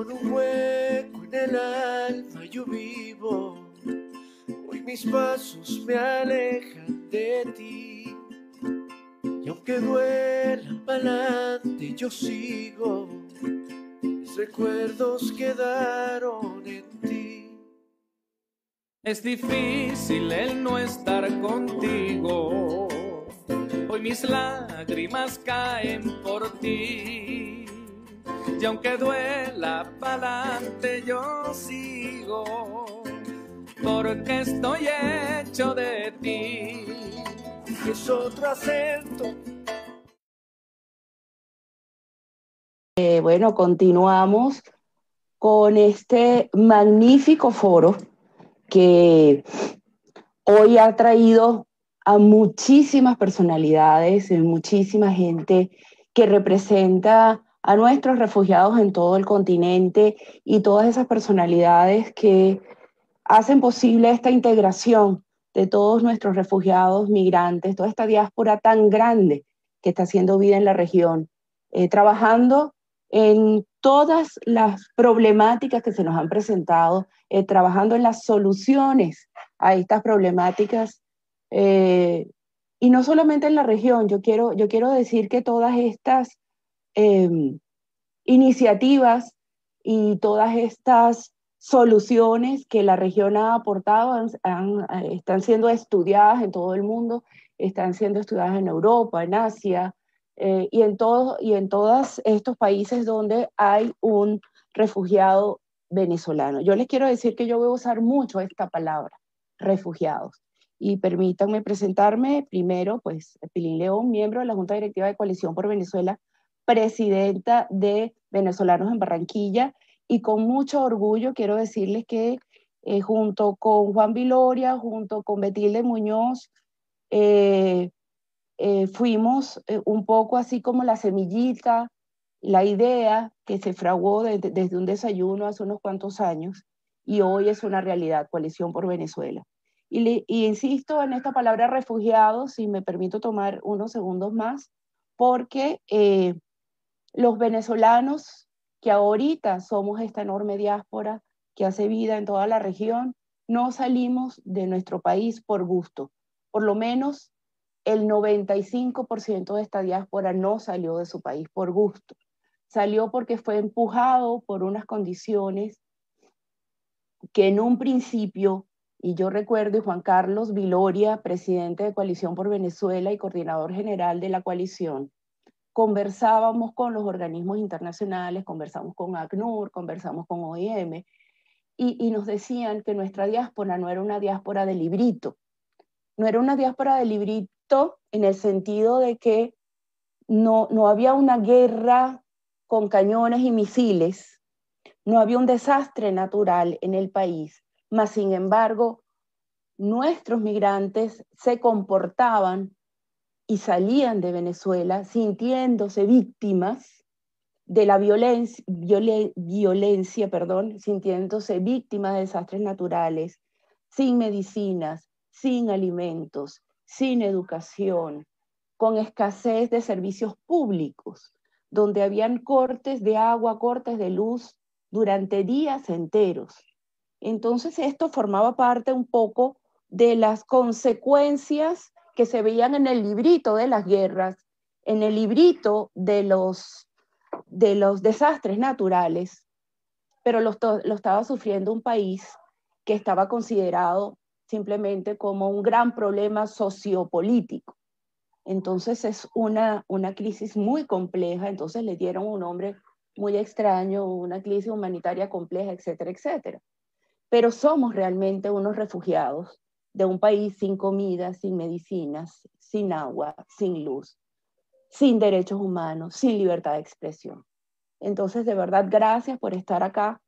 Con un hueco en el alma yo vivo, hoy mis pasos me alejan de ti. Y aunque duela pa'lante yo sigo, mis recuerdos quedaron en ti. Es difícil el no estar contigo, hoy mis lágrimas caen por ti. Y aunque duela pa'lante yo sigo, porque estoy hecho de ti. Y es otro acento. Bueno, continuamos con este magnífico foro que hoy ha traído a muchísimas personalidades, muchísima gente que representa a nuestros refugiados en todo el continente y todas esas personalidades que hacen posible esta integración de todos nuestros refugiados, migrantes, toda esta diáspora tan grande que está haciendo vida en la región, trabajando en todas las problemáticas que se nos han presentado, trabajando en las soluciones a estas problemáticas, y no solamente en la región. Yo quiero decir que todas estas iniciativas y todas estas soluciones que la región ha aportado están siendo estudiadas en todo el mundo, están siendo estudiadas en Europa, en Asia, y en todos estos países donde hay un refugiado venezolano. Yo les quiero decir que yo voy a usar mucho esta palabra, refugiados. Y permítanme presentarme primero, pues, Pilín León, miembro de la Junta Directiva de Coalición por Venezuela, presidenta de Venezolanos en Barranquilla, y con mucho orgullo quiero decirles que junto con Juan Viloria, junto con Betilde Muñoz, fuimos un poco así como la semillita, la idea que se fraguó desde un desayuno hace unos cuantos años, y hoy es una realidad, Coalición por Venezuela. Y insisto en esta palabra refugiados, si me permito tomar unos segundos más, porque los venezolanos que ahorita somos esta enorme diáspora que hace vida en toda la región, no salimos de nuestro país por gusto. Por lo menos el 95% de esta diáspora no salió de su país por gusto. Salió porque fue empujado por unas condiciones que en un principio, y yo recuerdo, y Juan Carlos Viloria, presidente de Coalición por Venezuela y coordinador general de la coalición, conversábamos con los organismos internacionales, conversamos con ACNUR, conversamos con OIM, y nos decían que nuestra diáspora no era una diáspora de librito. No era una diáspora de librito en el sentido de que no había una guerra con cañones y misiles, no había un desastre natural en el país, mas sin embargo, nuestros migrantes se comportaban y salían de Venezuela sintiéndose víctimas de la violencia, sintiéndose víctimas de desastres naturales, sin medicinas, sin alimentos, sin educación, con escasez de servicios públicos, donde habían cortes de agua, cortes de luz durante días enteros. Entonces esto formaba parte un poco de las consecuencias que se veían en el librito de las guerras, en el librito de los desastres naturales, pero lo estaba sufriendo un país que estaba considerado simplemente como un gran problema sociopolítico. Entonces es una crisis muy compleja, entonces le dieron un nombre muy extraño, una crisis humanitaria compleja, etcétera, etcétera. Pero somos realmente unos refugiados de un país sin comida, sin medicinas, sin agua, sin luz, sin derechos humanos, sin libertad de expresión. Entonces, de verdad, gracias por estar acá,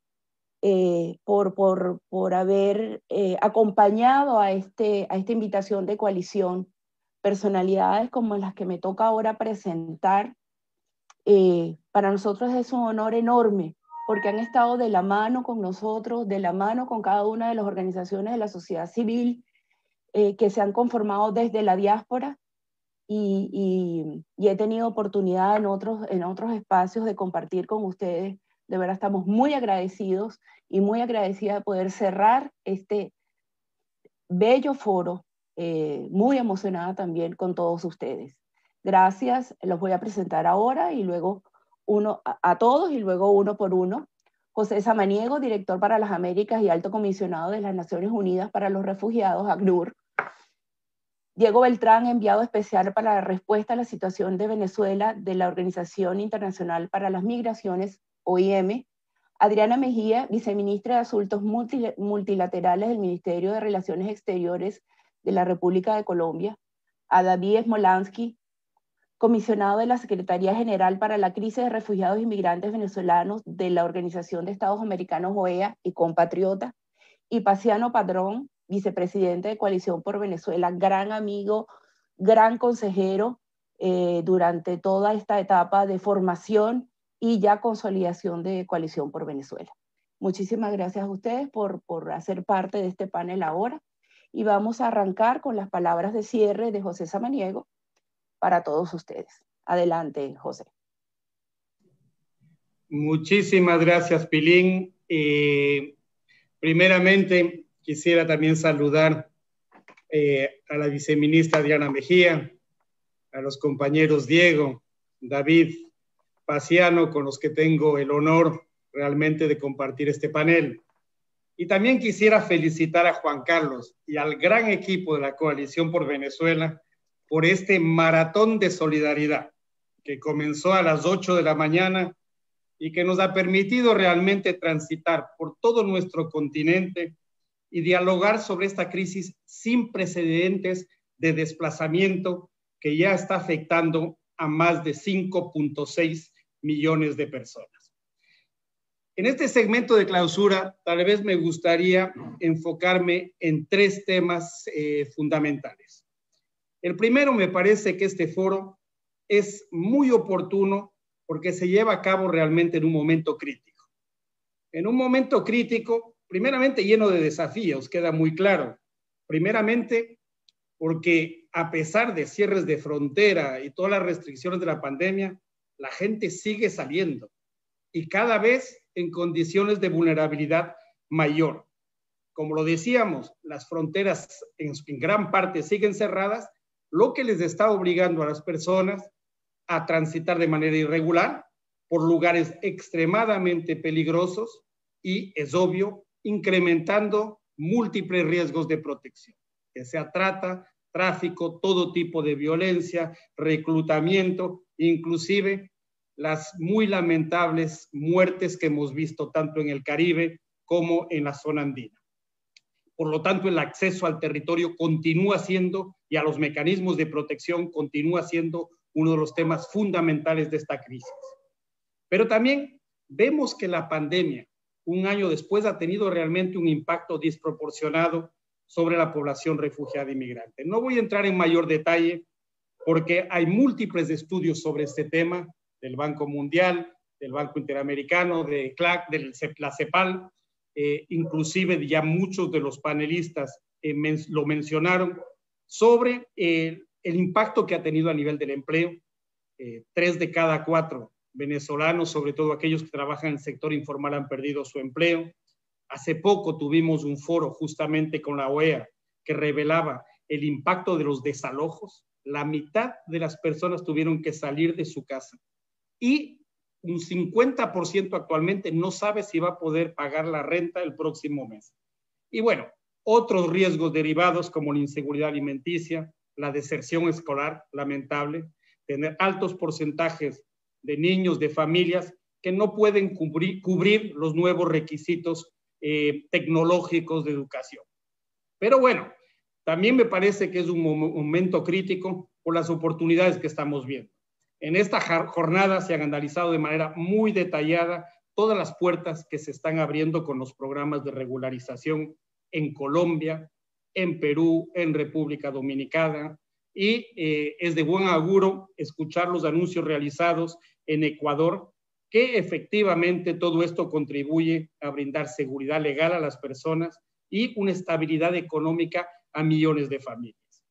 por haber acompañado a esta invitación de coalición, personalidades como las que me toca ahora presentar. Para nosotros es un honor enorme, porque han estado de la mano con nosotros, de la mano con cada una de las organizaciones de la sociedad civil que se han conformado desde la diáspora, y he tenido oportunidad en otros espacios de compartir con ustedes De verdad estamos muy agradecidos y muy agradecida de poder cerrar este bello foro, muy emocionada también con todos ustedes. Gracias, los voy a presentar ahora y luego a todos y luego uno por uno. José Samaniego, director para las Américas y alto comisionado de las Naciones Unidas para los Refugiados, ACNUR. Diego Beltrán, enviado especial para la respuesta a la situación de Venezuela de la Organización Internacional para las Migraciones, OIM. Adriana Mejía, viceministra de Asuntos Multilaterales del Ministerio de Relaciones Exteriores de la República de Colombia. A David Smolansky, comisionado de la Secretaría General para la Crisis de Refugiados y Migrantes Venezolanos de la Organización de Estados Americanos, OEA, y compatriota. Y Paciano Padrón, vicepresidente de Coalición por Venezuela, gran amigo, gran consejero durante toda esta etapa de formación y ya consolidación de Coalición por Venezuela. Muchísimas gracias a ustedes por hacer parte de este panel ahora. Y vamos a arrancar con las palabras de cierre de José Samaniego para todos ustedes. Adelante, José. Muchísimas gracias, Pilín. Primeramente, quisiera también saludar a la viceministra Adriana Mejía, a los compañeros Diego, David, Paciano, con los que tengo el honor realmente de compartir este panel. Y también quisiera felicitar a Juan Carlos y al gran equipo de la Coalición por Venezuela por este maratón de solidaridad que comenzó a las 8 de la mañana y que nos ha permitido realmente transitar por todo nuestro continente y dialogar sobre esta crisis sin precedentes de desplazamiento que ya está afectando a más de 5.6 millones de personas. En este segmento de clausura, tal vez me gustaría enfocarme en tres temas fundamentales. El primero, me parece que este foro es muy oportuno porque se lleva a cabo realmente en un momento crítico. En un momento crítico, primeramente lleno de desafíos, queda muy claro. Primeramente, porque a pesar de cierres de frontera y todas las restricciones de la pandemia, la gente sigue saliendo y cada vez en condiciones de vulnerabilidad mayor. Como lo decíamos, las fronteras en gran parte siguen cerradas, lo que les está obligando a las personas a transitar de manera irregular por lugares extremadamente peligrosos y, es obvio, incrementando múltiples riesgos de protección, que sea trata, tráfico, todo tipo de violencia, reclutamiento, inclusive las muy lamentables muertes que hemos visto tanto en el Caribe como en la zona andina. Por lo tanto, el acceso al territorio continúa siendo, y a los mecanismos de protección continúa siendo uno de los temas fundamentales de esta crisis. Pero también vemos que la pandemia, un año después, ha tenido realmente un impacto desproporcionado sobre la población refugiada y migrante. No voy a entrar en mayor detalle porque hay múltiples estudios sobre este tema, del Banco Mundial, del Banco Interamericano, de CLAC, de la CEPAL, inclusive ya muchos de los panelistas lo mencionaron, sobre el impacto que ha tenido a nivel del empleo. 3 de cada 4 venezolanos, sobre todo aquellos que trabajan en el sector informal, han perdido su empleo. Hace poco tuvimos un foro justamente con la OEA que revelaba el impacto de los desalojos. La mitad de las personas tuvieron que salir de su casa y un 50% actualmente no sabe si va a poder pagar la renta el próximo mes. Y bueno, otros riesgos derivados como la inseguridad alimenticia, la deserción escolar, lamentable, tener altos porcentajes de niños, de familias que no pueden cubrir los nuevos requisitos tecnológicos de educación. Pero bueno, también me parece que es un momento crítico por las oportunidades que estamos viendo. En esta jornada se han analizado de manera muy detallada todas las puertas que se están abriendo con los programas de regularización en Colombia, en Perú, en República Dominicana, y es de buen auguro escuchar los anuncios realizados en Ecuador, que efectivamente todo esto contribuye a brindar seguridad legal a las personas y una estabilidad económica a millones de familias.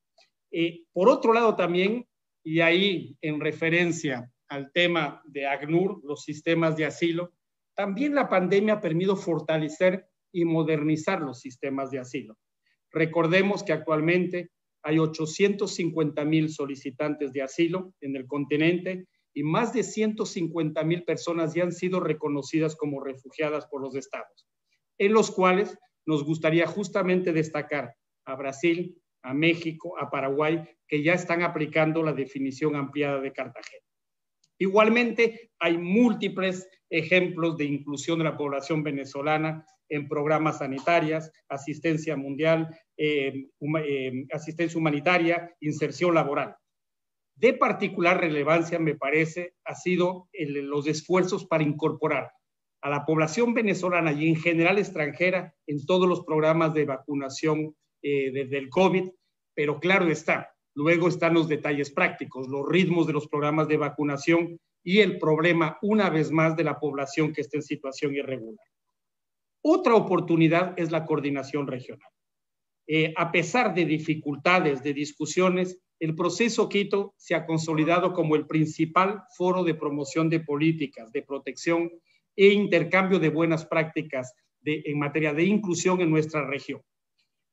Por otro lado también, y ahí en referencia al tema de ACNUR, los sistemas de asilo, También la pandemia ha permitido fortalecer y modernizar los sistemas de asilo. Recordemos que actualmente hay 850,000 solicitantes de asilo en el continente y más de 150,000 personas ya han sido reconocidas como refugiadas por los estados, en los cuales nos gustaría justamente destacar a Brasil, a México, a Paraguay, que ya están aplicando la definición ampliada de Cartagena. Igualmente, hay múltiples ejemplos de inclusión de la población venezolana en programas sanitarios, asistencia mundial, asistencia humanitaria, inserción laboral. De particular relevancia, me parece, ha sido los esfuerzos para incorporar a la población venezolana y en general extranjera en todos los programas de vacunación del COVID, pero claro está, luego están los detalles prácticos, los ritmos de los programas de vacunación y el problema, una vez más, de la población que está en situación irregular. Otra oportunidad es la coordinación regional. A pesar de dificultades, de discusiones, el proceso Quito se ha consolidado como el principal foro de promoción de políticas, de protección e intercambio de buenas prácticas en materia de inclusión en nuestra región.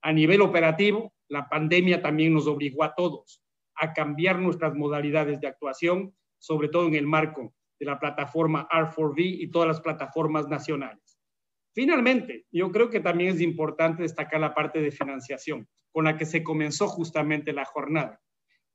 A nivel operativo, la pandemia también nos obligó a todos a cambiar nuestras modalidades de actuación, sobre todo en el marco de la plataforma R4V y todas las plataformas nacionales. Finalmente, yo creo que también es importante destacar la parte de financiación, con la que se comenzó justamente la jornada.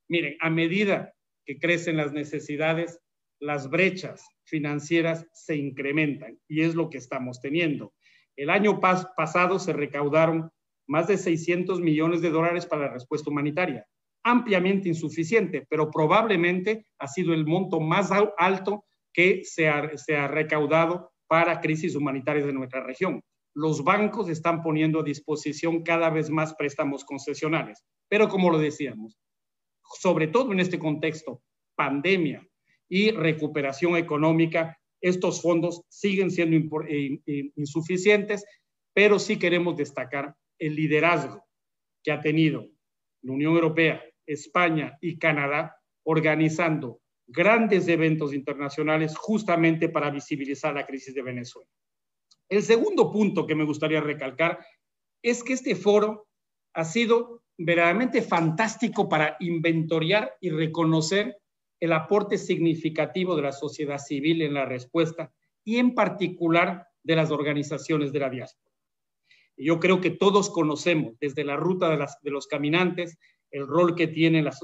Miren, a medida que crecen las necesidades, las brechas financieras se incrementan y es lo que estamos teniendo. El año pasado se recaudaron más de $600 millones para la respuesta humanitaria, ampliamente insuficiente, pero probablemente ha sido el monto más alto que se ha recaudado para crisis humanitarias de nuestra región. Los bancos están poniendo a disposición cada vez más préstamos concesionales, pero como lo decíamos, sobre todo en este contexto, pandemia y recuperación económica, estos fondos siguen siendo insuficientes, pero sí queremos destacar el liderazgo que ha tenido la Unión Europea, España y Canadá organizando grandes eventos internacionales justamente para visibilizar la crisis de Venezuela. El segundo punto que me gustaría recalcar es que este foro ha sido verdaderamente fantástico para inventoriar y reconocer el aporte significativo de la sociedad civil en la respuesta y en particular de las organizaciones de la diáspora. Yo creo que todos conocemos desde la ruta de los caminantes el rol que tienen las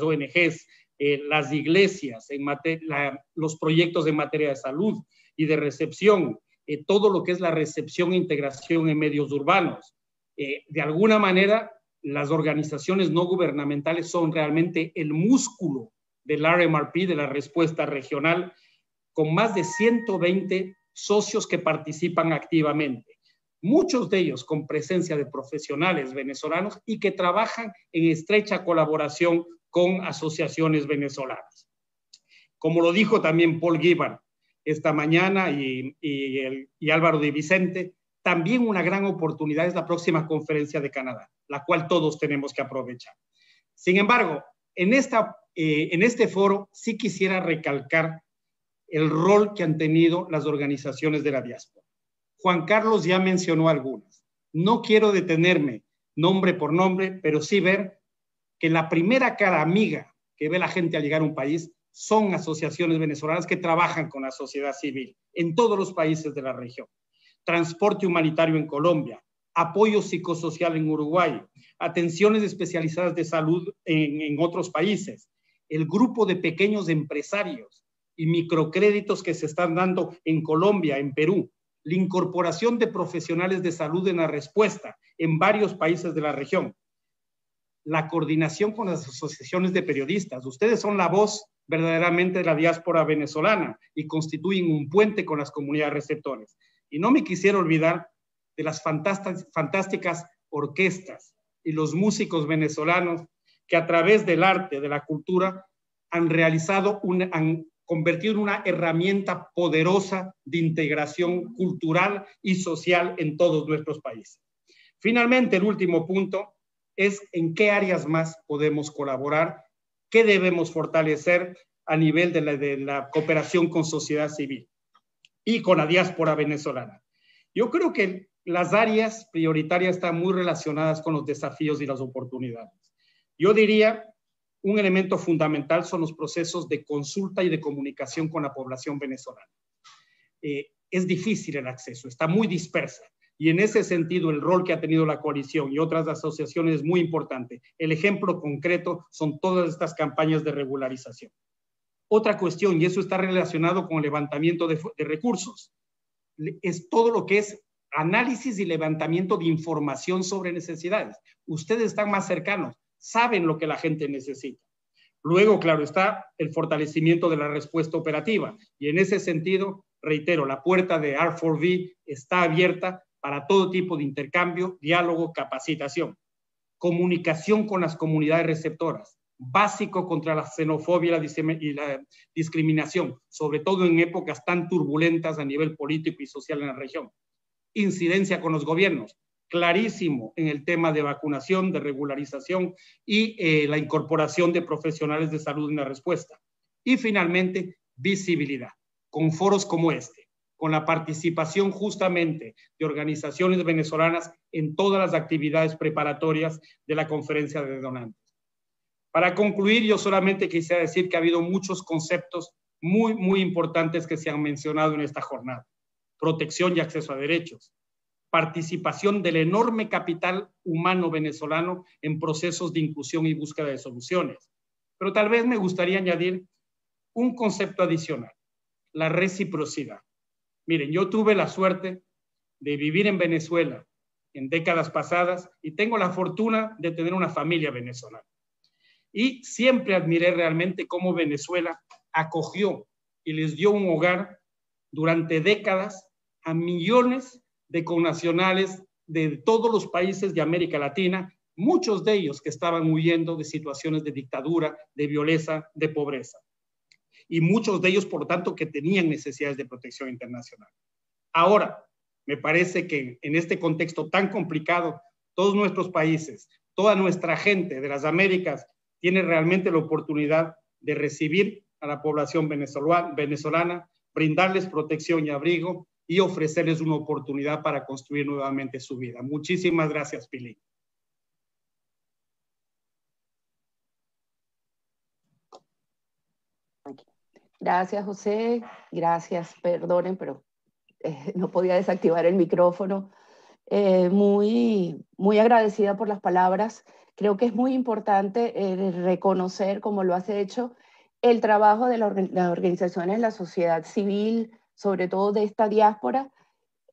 ONGs, las iglesias, los proyectos en materia de salud y de recepción, todo lo que es la recepción e integración en medios urbanos. De alguna manera, las organizaciones no gubernamentales son realmente el músculo del RMRP, de la respuesta regional, con más de 120 socios que participan activamente. Muchos de ellos con presencia de profesionales venezolanos y que trabajan en estrecha colaboración con asociaciones venezolanas. Como lo dijo también Paul Gibbard esta mañana y Álvaro de Vicente, también una gran oportunidad es la próxima conferencia de Canadá, la cual todos tenemos que aprovechar. Sin embargo, en este foro sí quisiera recalcar el rol que han tenido las organizaciones de la diáspora. Juan Carlos ya mencionó algunas. No quiero detenerme nombre por nombre, pero sí ver que la primera cara amiga que ve la gente al llegar a un país son asociaciones venezolanas que trabajan con la sociedad civil en todos los países de la región. Transporte humanitario en Colombia, apoyo psicosocial en Uruguay, atenciones especializadas de salud en otros países, el grupo de pequeños empresarios y microcréditos que se están dando en Colombia, en Perú, la incorporación de profesionales de salud en la respuesta en varios países de la región, la coordinación con las asociaciones de periodistas. Ustedes son la voz verdaderamente de la diáspora venezolana y constituyen un puente con las comunidades receptores. Y no me quisiera olvidar de las fantásticas orquestas y los músicos venezolanos que a través del arte, de la cultura, han convertido en una herramienta poderosa de integración cultural y social en todos nuestros países. Finalmente, el último punto es en qué áreas más podemos colaborar, qué debemos fortalecer a nivel de la cooperación con sociedad civil. y con la diáspora venezolana. Yo creo que las áreas prioritarias están muy relacionadas con los desafíos y las oportunidades. Yo diría, un elemento fundamental son los procesos de consulta y de comunicación con la población venezolana. Es difícil el acceso, está muy dispersa. Y en ese sentido, el rol que ha tenido la coalición y otras asociaciones es muy importante. El ejemplo concreto son todas estas campañas de regularización. Otra cuestión, y eso está relacionado con el levantamiento de recursos, es todo lo que es análisis y levantamiento de información sobre necesidades. Ustedes están más cercanos, saben lo que la gente necesita. Luego, claro, está el fortalecimiento de la respuesta operativa. Y en ese sentido, reitero, la puerta de R4V está abierta para todo tipo de intercambio, diálogo, capacitación, comunicación con las comunidades receptoras, básico contra la xenofobia y la discriminación, sobre todo en épocas tan turbulentas a nivel político y social en la región. Incidencia con los gobiernos, clarísimo en el tema de vacunación, de regularización y la incorporación de profesionales de salud en la respuesta. Y finalmente, visibilidad, con foros como este, con la participación justamente de organizaciones venezolanas en todas las actividades preparatorias de la conferencia de donantes. Para concluir, yo solamente quisiera decir que ha habido muchos conceptos muy importantes que se han mencionado en esta jornada. Protección y acceso a derechos, participación del enorme capital humano venezolano en procesos de inclusión y búsqueda de soluciones. Pero tal vez me gustaría añadir un concepto adicional, la reciprocidad. Miren, yo tuve la suerte de vivir en Venezuela en décadas pasadas y tengo la fortuna de tener una familia venezolana. Y siempre admiré realmente cómo Venezuela acogió y les dio un hogar durante décadas a millones de connacionales de todos los países de América Latina, muchos de ellos que estaban huyendo de situaciones de dictadura, de violencia, de pobreza. Y muchos de ellos, por lo tanto, que tenían necesidades de protección internacional. Ahora, me parece que en este contexto tan complicado, todos nuestros países, toda nuestra gente de las Américas tiene realmente la oportunidad de recibir a la población venezolana, brindarles protección y abrigo y ofrecerles una oportunidad para construir nuevamente su vida. Muchísimas gracias, Pilín. Gracias, José. Gracias, perdonen, pero no podía desactivar el micrófono. Muy agradecida por las palabras. Creo que es muy importante reconocer, como lo has hecho, el trabajo de las organizaciones de la sociedad civil, sobre todo de esta diáspora,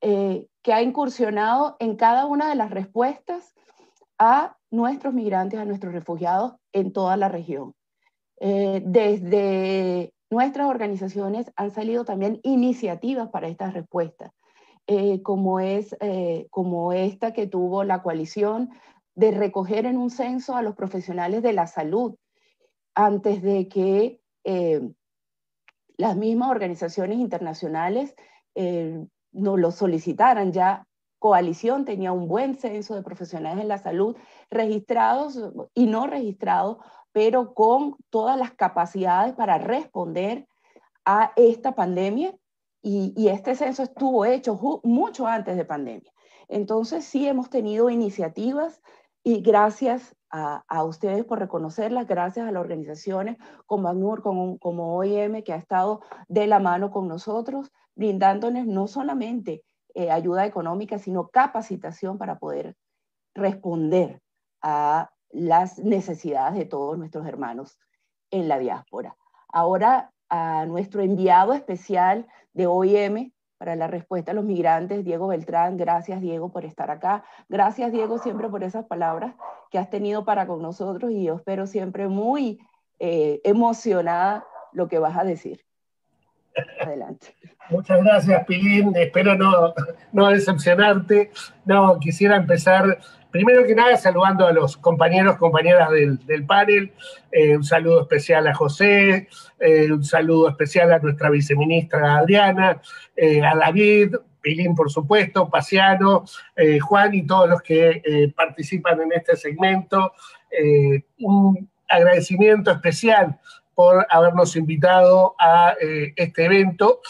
que ha incursionado en cada una de las respuestas a nuestros migrantes, a nuestros refugiados en toda la región. Desde nuestras organizaciones han salido también iniciativas para estas respuestas, como esta que tuvo la coalición de recoger en un censo a los profesionales de la salud antes de que las mismas organizaciones internacionales nos lo solicitaran. Ya Coalición tenía un buen censo de profesionales en la salud registrados y no registrados, pero con todas las capacidades para responder a esta pandemia, y este censo estuvo hecho mucho antes de pandemia. Entonces sí hemos tenido iniciativas, y gracias a ustedes por reconocerlas, gracias a las organizaciones como ACNUR, como OIM, que ha estado de la mano con nosotros, brindándonos no solamente ayuda económica, sino capacitación para poder responder a las necesidades de todos nuestros hermanos en la diáspora. Ahora, a nuestro enviado especial de OIM para la respuesta a los migrantes, Diego Beltrán. Gracias, Diego, por estar acá. Gracias, Diego, siempre por esas palabras que has tenido para con nosotros, y yo espero siempre muy emocionada lo que vas a decir. Adelante. Muchas gracias, Pilín. Espero no decepcionarte. No, quisiera empezar, primero que nada, saludando a los compañeros, compañeras del panel. Un saludo especial a José, un saludo especial a nuestra viceministra Adriana, a David, Pilín, por supuesto, Paciano, Juan y todos los que participan en este segmento. Un agradecimiento especial por habernos invitado a este evento.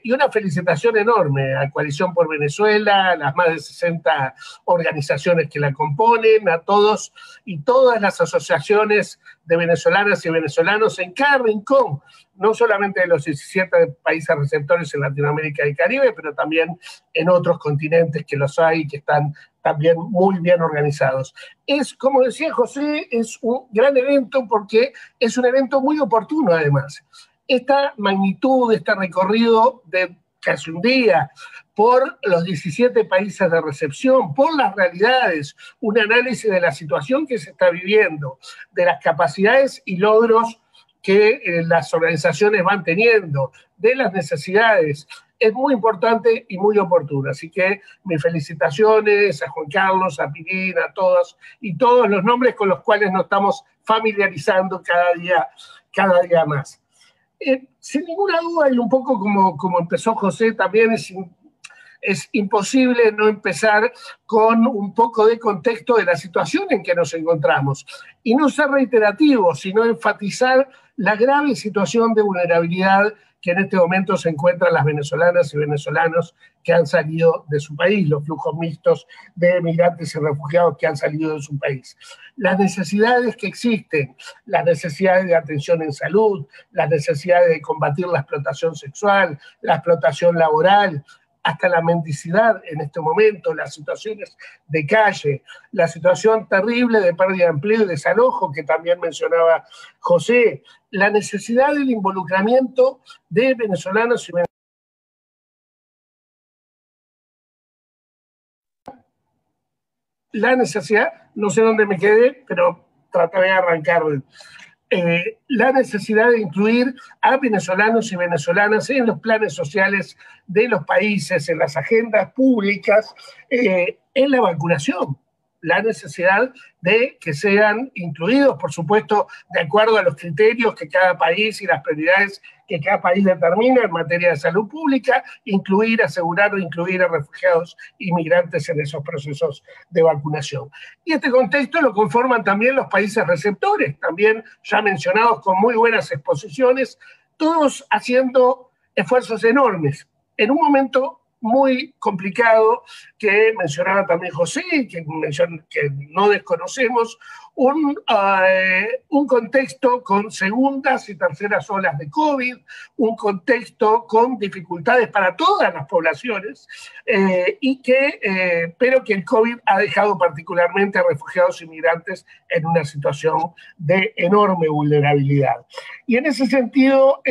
Y una felicitación enorme a Coalición por Venezuela, a las más de 60 organizaciones que la componen, a todos y todas las asociaciones de venezolanas y venezolanos en cada rincón, no solamente de los 17 países receptores en Latinoamérica y Caribe, pero también en otros continentes que los hay y que están también muy bien organizados. Es, como decía José, es un gran evento porque es un evento muy oportuno además. Esta magnitud, este recorrido de casi un día por los 17 países de recepción, por las realidades, un análisis de la situación que se está viviendo, de las capacidades y logros que las organizaciones van teniendo, de las necesidades, es muy importante y muy oportuna. Así que mis felicitaciones a Juan Carlos, a Pilín, a todos y todos los nombres con los cuales nos estamos familiarizando cada día más. Sin ninguna duda, y un poco como empezó José, también es imposible no empezar con un poco de contexto de la situación en que nos encontramos. Y no ser reiterativo, sino enfatizar la grave situación de vulnerabilidad que en este momento se encuentran las venezolanas y venezolanos que han salido de su país, los flujos mixtos de migrantes y refugiados que han salido de su país. Las necesidades que existen, las necesidades de atención en salud, las necesidades de combatir la explotación sexual, la explotación laboral, hasta la mendicidad en este momento, las situaciones de calle, la situación terrible de pérdida de empleo y desalojo que también mencionaba José, la necesidad del involucramiento de venezolanos y venezolanas. La necesidad, no sé dónde me quedé, pero trataré de arrancar. La necesidad de incluir a venezolanos y venezolanas en los planes sociales de los países, en las agendas públicas, en la vacunación. La necesidad de que sean incluidos, por supuesto, de acuerdo a los criterios que cada país y las prioridades que cada país determina en materia de salud pública, asegurar o incluir a refugiados y migrantes en esos procesos de vacunación. Y este contexto lo conforman también los países receptores, también ya mencionados con muy buenas exposiciones, todos haciendo esfuerzos enormes. En un momento muy complicado que mencionaba también José, que no desconocemos, un contexto con segundas y terceras olas de COVID, un contexto con dificultades para todas las poblaciones, pero que el COVID ha dejado particularmente a refugiados y migrantes en una situación de enorme vulnerabilidad. Y en ese sentido,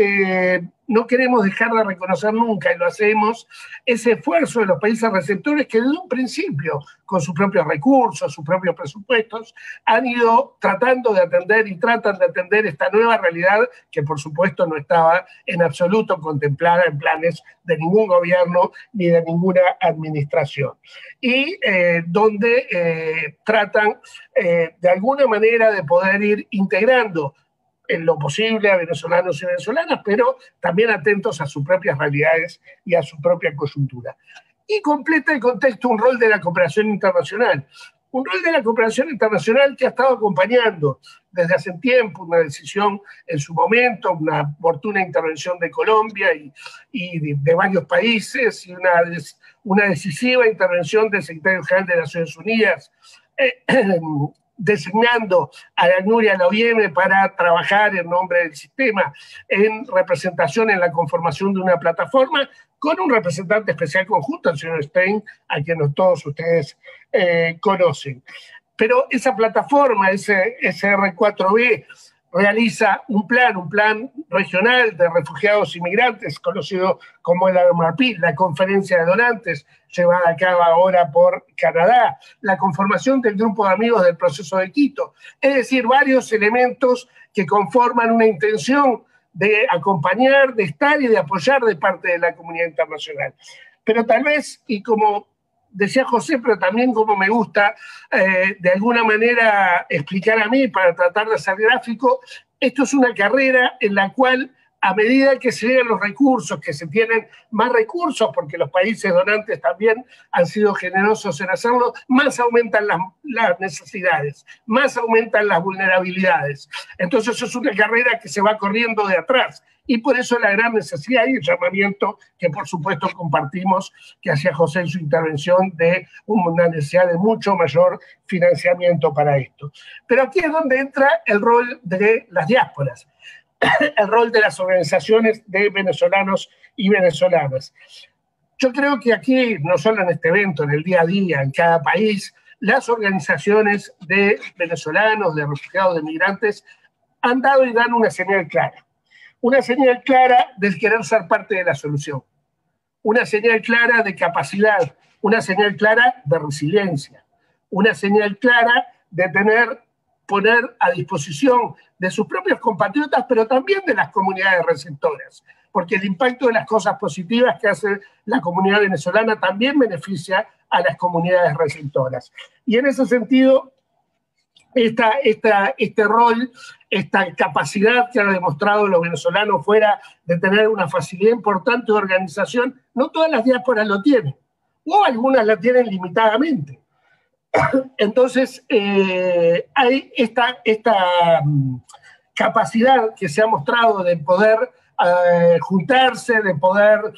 no queremos dejar de reconocer nunca, y lo hacemos, ese esfuerzo de los países receptores que desde un principio, con sus propios recursos, sus propios presupuestos, han ido tratando de atender y tratan de atender esta nueva realidad que por supuesto no estaba en absoluto contemplada en planes de ningún gobierno ni de ninguna administración. Y donde tratan de alguna manera de poder ir integrando en lo posible a venezolanos y venezolanas, pero también atentos a sus propias realidades y a su propia coyuntura. Y completa el contexto un rol de la cooperación internacional. Un rol de la cooperación internacional que ha estado acompañando desde hace tiempo una decisión en su momento, una oportuna intervención de Colombia y de varios países, y una decisiva intervención del secretario general de Naciones Unidas, designando a la Nuria Lauyeme para trabajar en nombre del sistema en representación en la conformación de una plataforma con un representante especial conjunto, el señor Stein, a quien todos ustedes conocen. Pero esa plataforma, ese SR4B, realiza un plan regional de refugiados y migrantes, conocido como el ARMARPI, la Conferencia de Donantes, llevada a cabo ahora por Canadá, la conformación del Grupo de Amigos del Proceso de Quito, es decir, varios elementos que conforman una intención de acompañar, de estar y de apoyar de parte de la comunidad internacional. Pero tal vez, y como decía José, pero también como me gusta de alguna manera explicar a mí para tratar de ser gráfico, esto es una carrera en la cual a medida que se llegan los recursos, que se tienen más recursos, porque los países donantes también han sido generosos en hacerlo, más aumentan las necesidades, más aumentan las vulnerabilidades. Entonces es una carrera que se va corriendo de atrás. Y por eso la gran necesidad y el llamamiento que por supuesto compartimos, que hacía José en su intervención, de una necesidad de mucho mayor financiamiento para esto. Pero aquí es donde entra el rol de las diásporas, el rol de las organizaciones de venezolanos y venezolanas. Yo creo que aquí, no solo en este evento, en el día a día, en cada país, las organizaciones de venezolanos, de refugiados, de migrantes, han dado y dan una señal clara. Una señal clara del querer ser parte de la solución. Una señal clara de capacidad. Una señal clara de resiliencia. Una señal clara de poner a disposición de sus propios compatriotas, pero también de las comunidades receptoras. Porque el impacto de las cosas positivas que hace la comunidad venezolana también beneficia a las comunidades receptoras. Y en ese sentido, este rol, esta capacidad que han demostrado los venezolanos fuera de tener una facilidad importante de organización, no todas las diásporas lo tienen, o algunas la tienen limitadamente. Entonces, hay esta capacidad que se ha mostrado de poder juntarse, de poder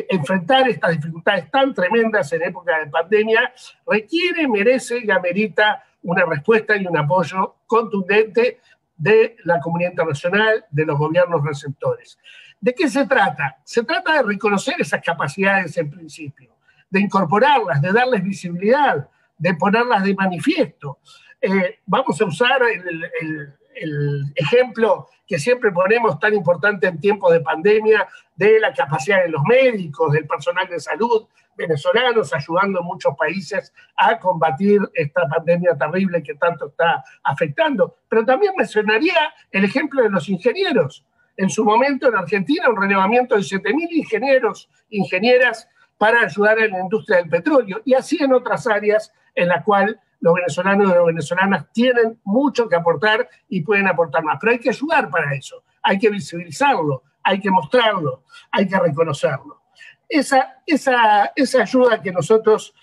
enfrentar estas dificultades tan tremendas en época de pandemia, requiere, merece y amerita una respuesta y un apoyo contundente de la comunidad internacional, de los gobiernos receptores. ¿De qué se trata? Se trata de reconocer esas capacidades en principio, de incorporarlas, de darles visibilidad, de ponerlas de manifiesto. Vamos a usar el ejemplo que siempre ponemos tan importante en tiempos de pandemia de la capacidad de los médicos, del personal de salud venezolanos, ayudando en muchos países a combatir esta pandemia terrible que tanto está afectando. Pero también mencionaría el ejemplo de los ingenieros. En su momento en Argentina un relevamiento de 7.000 ingenieros, ingenieras para ayudar en la industria del petróleo, y así en otras áreas en las cuales los venezolanos y las venezolanas tienen mucho que aportar y pueden aportar más. Pero hay que ayudar para eso, hay que visibilizarlo, hay que mostrarlo, hay que reconocerlo. Esa ayuda que nosotros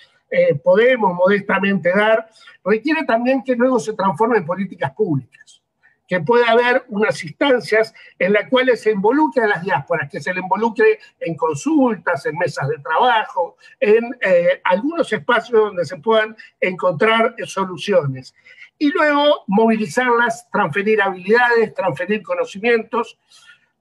podemos modestamente dar requiere también que luego se transforme en políticas públicas, que pueda haber unas instancias en las cuales se involucre a las diásporas, que se le involucre en consultas, en mesas de trabajo, en algunos espacios donde se puedan encontrar soluciones. Y luego movilizarlas, transferir habilidades, transferir conocimientos.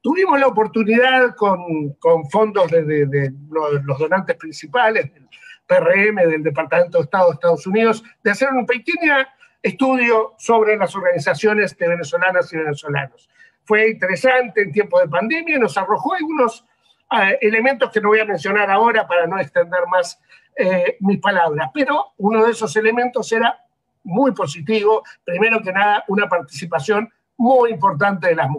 Tuvimos la oportunidad con fondos de los donantes principales, del PRM, del Departamento de Estado de Estados Unidos, de hacer un pequeño estudio sobre las organizaciones de venezolanas y venezolanos. Fue interesante en tiempos de pandemia y nos arrojó algunos elementos que no voy a mencionar ahora para no extender más mis palabras, pero uno de esos elementos era muy positivo. Primero que nada, una participación muy importante de las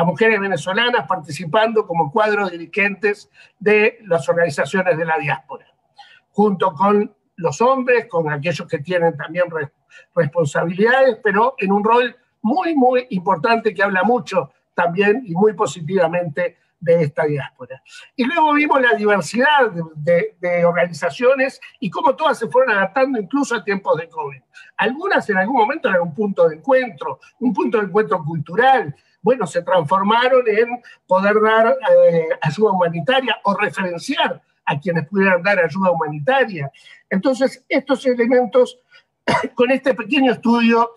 mujeres venezolanas participando como cuadros dirigentes de las organizaciones de la diáspora, junto con los hombres, con aquellos que tienen también responsabilidades, pero en un rol muy, muy importante que habla mucho también y muy positivamente de esta diáspora. Y luego vimos la diversidad de organizaciones y cómo todas se fueron adaptando incluso a tiempos de COVID. Algunas en algún momento eran un punto de encuentro cultural. Bueno, se transformaron en poder dar ayuda humanitaria o referenciar a quienes pudieran dar ayuda humanitaria. Entonces, estos elementos, con este pequeño estudio,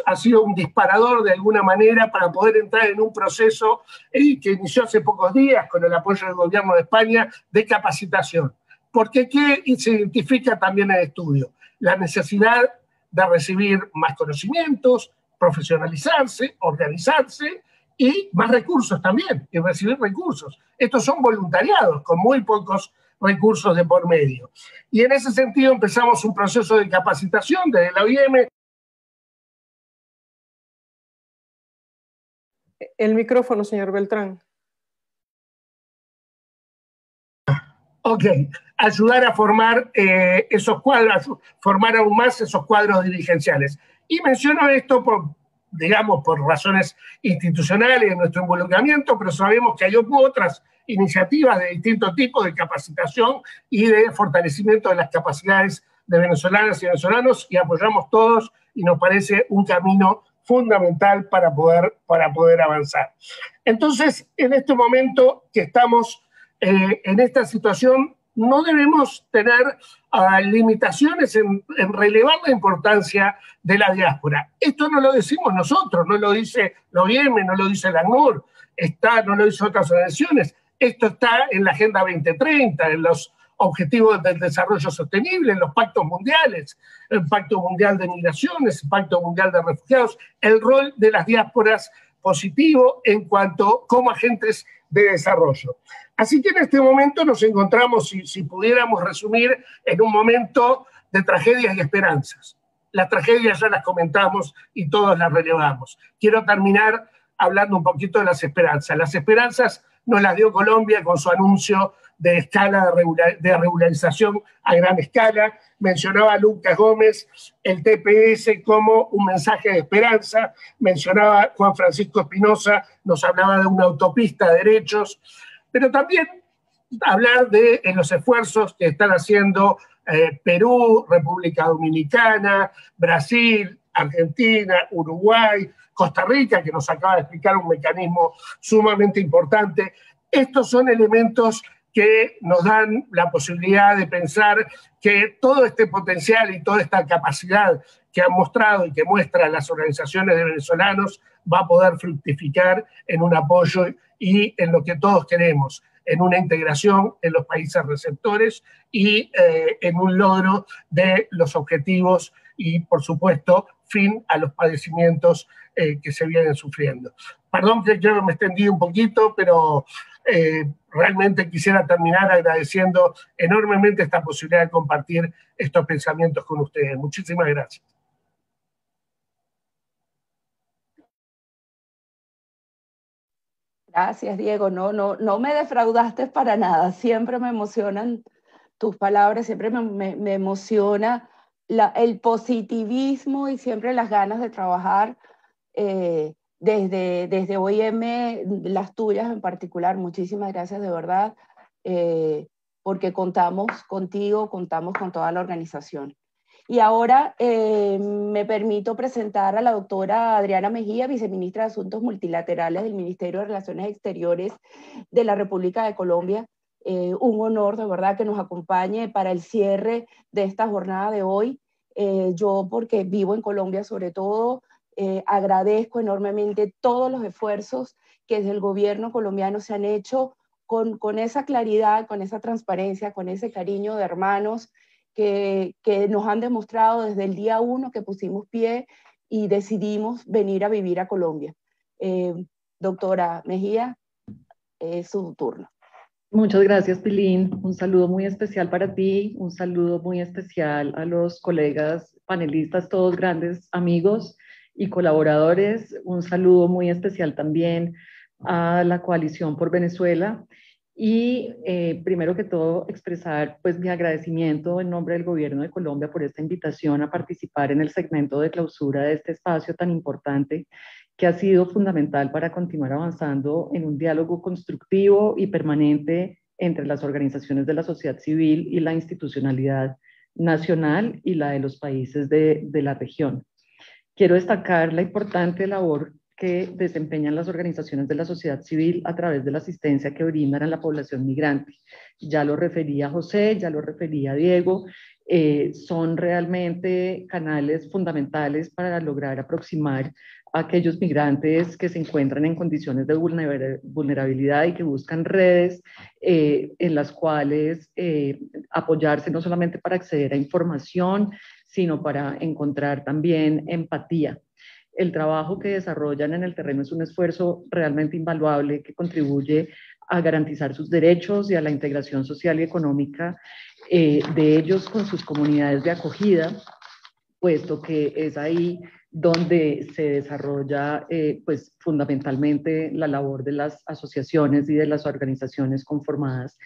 ha sido un disparador de alguna manera para poder entrar en un proceso que inició hace pocos días con el apoyo del gobierno de España de capacitación. Porque ¿qué se identifica también en el estudio? La necesidad de recibir más conocimientos, profesionalizarse, organizarse y más recursos también, y recibir recursos. Estos son voluntariados con muy pocos recursos de por medio. Y en ese sentido empezamos un proceso de capacitación desde la OIM. El micrófono, señor Beltrán. Ok, ayudar a formar esos cuadros, formar aún más esos cuadros dirigenciales. Y menciono esto digamos, por razones institucionales, de nuestro involucramiento, pero sabemos que hay otras iniciativas de distintos tipos de capacitación y de fortalecimiento de las capacidades de venezolanas y venezolanos, y apoyamos todos, y nos parece un camino fundamental para poder avanzar. Entonces, en este momento que estamos en esta situación, no debemos tener limitaciones en relevar la importancia de la diáspora. Esto no lo decimos nosotros, no lo dice la OIM, no lo dice la ACNUR, no lo dicen otras organizaciones. Esto está en la Agenda 2030, en los Objetivos del Desarrollo Sostenible, en los pactos mundiales, el Pacto Mundial de Migraciones, el Pacto Mundial de Refugiados, el rol de las diásporas positivo en cuanto como agentes de desarrollo. Así que en este momento nos encontramos, si pudiéramos resumir, en un momento de tragedias y esperanzas. Las tragedias ya las comentamos y todos las relevamos. Quiero terminar hablando un poquito de las esperanzas. Las esperanzas nos las dio Colombia con su anuncio de escala de regularización a gran escala. Mencionaba Lucas Gómez el TPS como un mensaje de esperanza. Mencionaba Juan Francisco Espinosa, nos hablaba de una autopista de derechos. Pero también hablar de los esfuerzos que están haciendo Perú, República Dominicana, Brasil, Argentina, Uruguay, Costa Rica, que nos acaba de explicar un mecanismo sumamente importante. Estos son elementos que nos dan la posibilidad de pensar que todo este potencial y toda esta capacidad que han mostrado y que muestran las organizaciones de venezolanos va a poder fructificar en un apoyo y en lo que todos queremos, en una integración en los países receptores y en un logro de los objetivos y, por supuesto, fin a los padecimientos que se vienen sufriendo. Perdón que yo me extendí un poquito, pero realmente quisiera terminar agradeciendo enormemente esta posibilidad de compartir estos pensamientos con ustedes. Muchísimas gracias. Gracias, Diego. No me defraudaste para nada. Siempre me emocionan tus palabras, siempre me emociona el positivismo y siempre las ganas de trabajar desde OIM, las tuyas en particular. Muchísimas gracias de verdad, porque contamos contigo, contamos con toda la organización. Y ahora me permito presentar a la doctora Adriana Mejía, viceministra de Asuntos Multilaterales del Ministerio de Relaciones Exteriores de la República de Colombia. Un honor de verdad que nos acompañe para el cierre de esta jornada de hoy. Yo, porque vivo en Colombia sobre todo, agradezco enormemente todos los esfuerzos que desde el gobierno colombiano se han hecho con esa claridad, con esa transparencia, con ese cariño de hermanos que nos han demostrado desde el día 1 que pusimos pie y decidimos venir a vivir a Colombia. Doctora Mejía, es su turno. Muchas gracias, Pilín. Un saludo muy especial para ti, un saludo muy especial a los colegas panelistas, todos grandes amigos y colaboradores. Un saludo muy especial también a la Coalición por Venezuela. Y primero que todo expresar pues mi agradecimiento en nombre del Gobierno de Colombia por esta invitación a participar en el segmento de clausura de este espacio tan importante que ha sido fundamental para continuar avanzando en un diálogo constructivo y permanente entre las organizaciones de la sociedad civil y la institucionalidad nacional y la de los países de la región. Quiero destacar la importante labor que desempeñan las organizaciones de la sociedad civil a través de la asistencia que brindan a la población migrante. Ya lo refería José, ya lo refería Diego, son realmente canales fundamentales para lograr aproximar a aquellos migrantes que se encuentran en condiciones de vulnerabilidad y que buscan redes en las cuales apoyarse no solamente para acceder a información, sino para encontrar también empatía. El trabajo que desarrollan en el terreno es un esfuerzo realmente invaluable que contribuye a garantizar sus derechos y a la integración social y económica de ellos con sus comunidades de acogida, puesto que es ahí donde se desarrolla pues fundamentalmente la labor de las asociaciones y de las organizaciones conformadas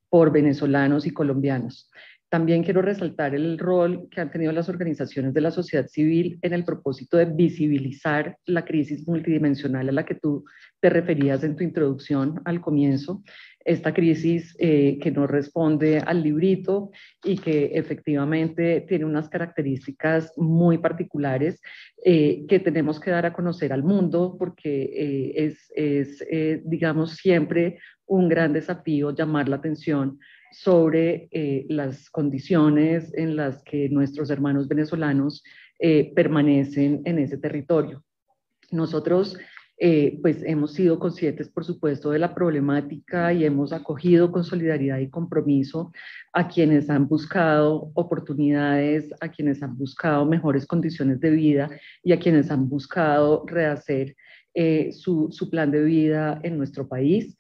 por venezolanos y colombianos. También quiero resaltar el rol que han tenido las organizaciones de la sociedad civil en el propósito de visibilizar la crisis multidimensional a la que tú te referías en tu introducción al comienzo. Esta crisis que no responde al librito y que efectivamente tiene unas características muy particulares que tenemos que dar a conocer al mundo, porque digamos, siempre un gran desafío llamar la atención sobre las condiciones en las que nuestros hermanos venezolanos permanecen en ese territorio. Nosotros pues hemos sido conscientes, por supuesto, de la problemática y hemos acogido con solidaridad y compromiso a quienes han buscado oportunidades, a quienes han buscado mejores condiciones de vida y a quienes han buscado rehacer su plan de vida en nuestro país.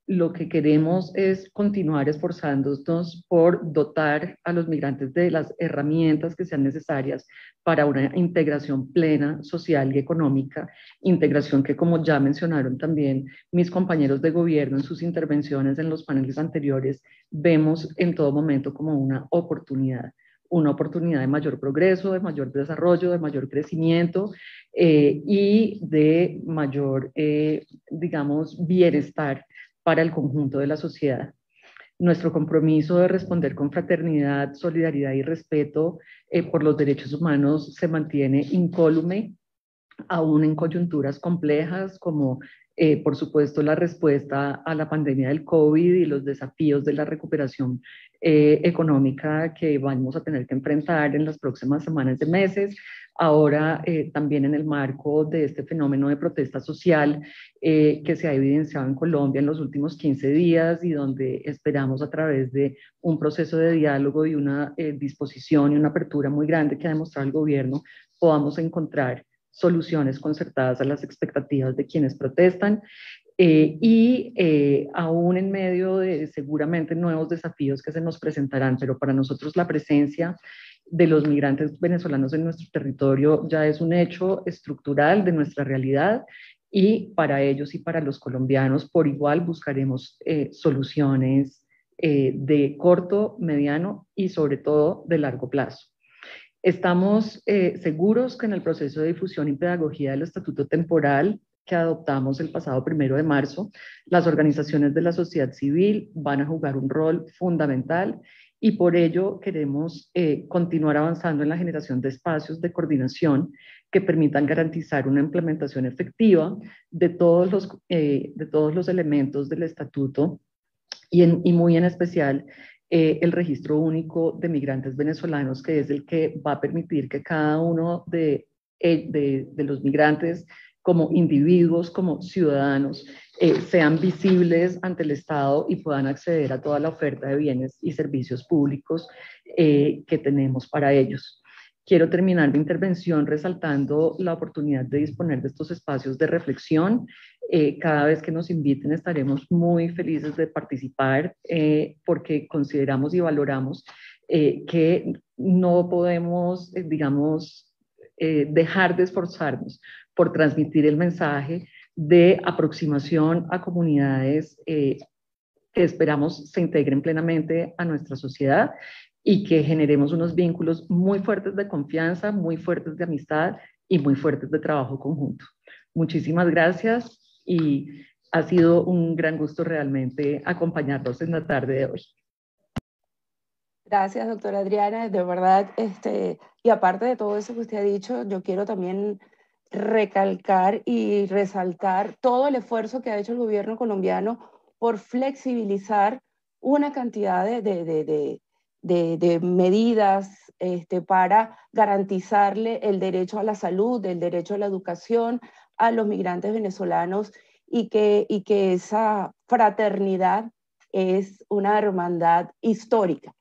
Lo que queremos es continuar esforzándonos por dotar a los migrantes de las herramientas que sean necesarias para una integración plena, social y económica, integración que, como ya mencionaron también mis compañeros de gobierno en sus intervenciones en los paneles anteriores, vemos en todo momento como una oportunidad de mayor progreso, de mayor desarrollo, de mayor crecimiento y de mayor, digamos, bienestar para el conjunto de la sociedad. Nuestro compromiso de responder con fraternidad, solidaridad y respeto por los derechos humanos se mantiene incólume, aún en coyunturas complejas como por supuesto la respuesta a la pandemia del COVID y los desafíos de la recuperación económica que vamos a tener que enfrentar en las próximas semanas y meses. Ahora también en el marco de este fenómeno de protesta social que se ha evidenciado en Colombia en los últimos 15 días y donde esperamos a través de un proceso de diálogo y una disposición y una apertura muy grande que ha demostrado el gobierno, podamos encontrar soluciones concertadas a las expectativas de quienes protestan aún en medio de seguramente nuevos desafíos que se nos presentarán, pero para nosotros la presencia de los migrantes venezolanos en nuestro territorio ya es un hecho estructural de nuestra realidad y para ellos y para los colombianos por igual buscaremos soluciones de corto, mediano y sobre todo de largo plazo. Estamos seguros que en el proceso de difusión y pedagogía del Estatuto Temporal que adoptamos el pasado 1 de marzo, las organizaciones de la sociedad civil van a jugar un rol fundamental y por ello queremos continuar avanzando en la generación de espacios de coordinación que permitan garantizar una implementación efectiva de todos los elementos del estatuto y muy en especial el registro único de migrantes venezolanos, que es el que va a permitir que cada uno de los migrantes como individuos, como ciudadanos, sean visibles ante el Estado y puedan acceder a toda la oferta de bienes y servicios públicos que tenemos para ellos. Quiero terminar mi intervención resaltando la oportunidad de disponer de estos espacios de reflexión. Cada vez que nos inviten estaremos muy felices de participar porque consideramos y valoramos que no podemos, dejar de esforzarnos por transmitir el mensaje de aproximación a comunidades que esperamos se integren plenamente a nuestra sociedad y que generemos unos vínculos muy fuertes de confianza, muy fuertes de amistad y muy fuertes de trabajo conjunto. Muchísimas gracias y ha sido un gran gusto realmente acompañarlos en la tarde de hoy. Gracias, doctora Adriana, de verdad, y aparte de todo eso que usted ha dicho, yo quiero también recalcar y resaltar todo el esfuerzo que ha hecho el gobierno colombiano por flexibilizar una cantidad de medidas para garantizarle el derecho a la salud, el derecho a la educación a los migrantes venezolanos y que esa fraternidad es una hermandad histórica.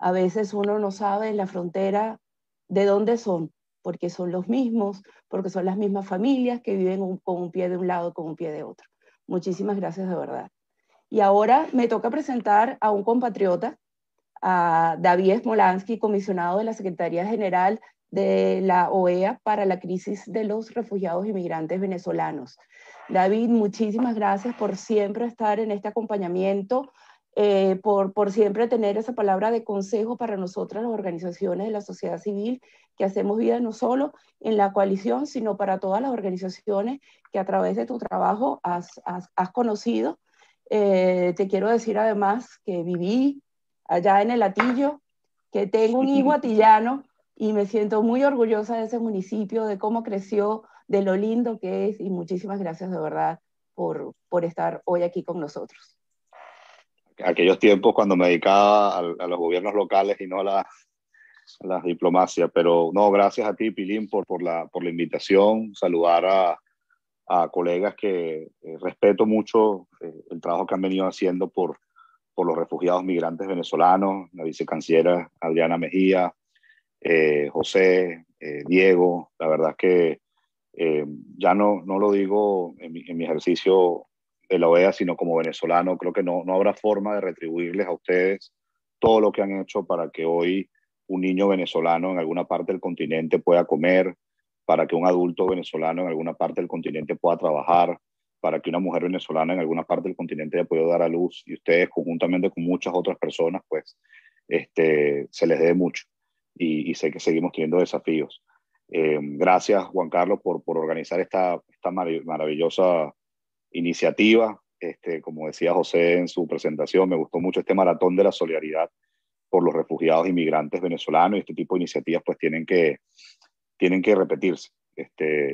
A veces uno no sabe en la frontera de dónde son, porque son los mismos, porque son las mismas familias que viven con un pie de un lado, con un pie de otro. Muchísimas gracias de verdad. Y ahora me toca presentar a un compatriota, a David Smolansky, comisionado de la Secretaría General de la OEA para la crisis de los refugiados y migrantes venezolanos. David, muchísimas gracias por siempre estar en este acompañamiento por siempre tener esa palabra de consejo para nosotras, las organizaciones de la sociedad civil, que hacemos vida no solo en la coalición, sino para todas las organizaciones que a través de tu trabajo has conocido. Te quiero decir además que viví allá en el Atillo, que tengo un hijo atillano y me siento muy orgullosa de ese municipio, de cómo creció, de lo lindo que es, y muchísimas gracias de verdad por estar hoy aquí con nosotros. Aquellos tiempos cuando me dedicaba a los gobiernos locales y no a la diplomacia, pero no, gracias a ti, Pilín, por la invitación, saludar a colegas que respeto mucho el trabajo que han venido haciendo por los refugiados migrantes venezolanos, la vicecanciller Adriana Mejía, José, Diego. La verdad es que ya no lo digo en mi ejercicio de la OEA, sino como venezolano. Creo que no habrá forma de retribuirles a ustedes todo lo que han hecho para que hoy un niño venezolano en alguna parte del continente pueda comer, para que un adulto venezolano en alguna parte del continente pueda trabajar, para que una mujer venezolana en alguna parte del continente haya podido dar a luz, y ustedes conjuntamente con muchas otras personas, pues se les debe mucho, y sé que seguimos teniendo desafíos. Gracias, Juan Carlos, por organizar esta maravillosa iniciativa. Como decía José en su presentación, me gustó mucho este maratón de la solidaridad por los refugiados inmigrantes venezolanos, y este tipo de iniciativas pues tienen que repetirse.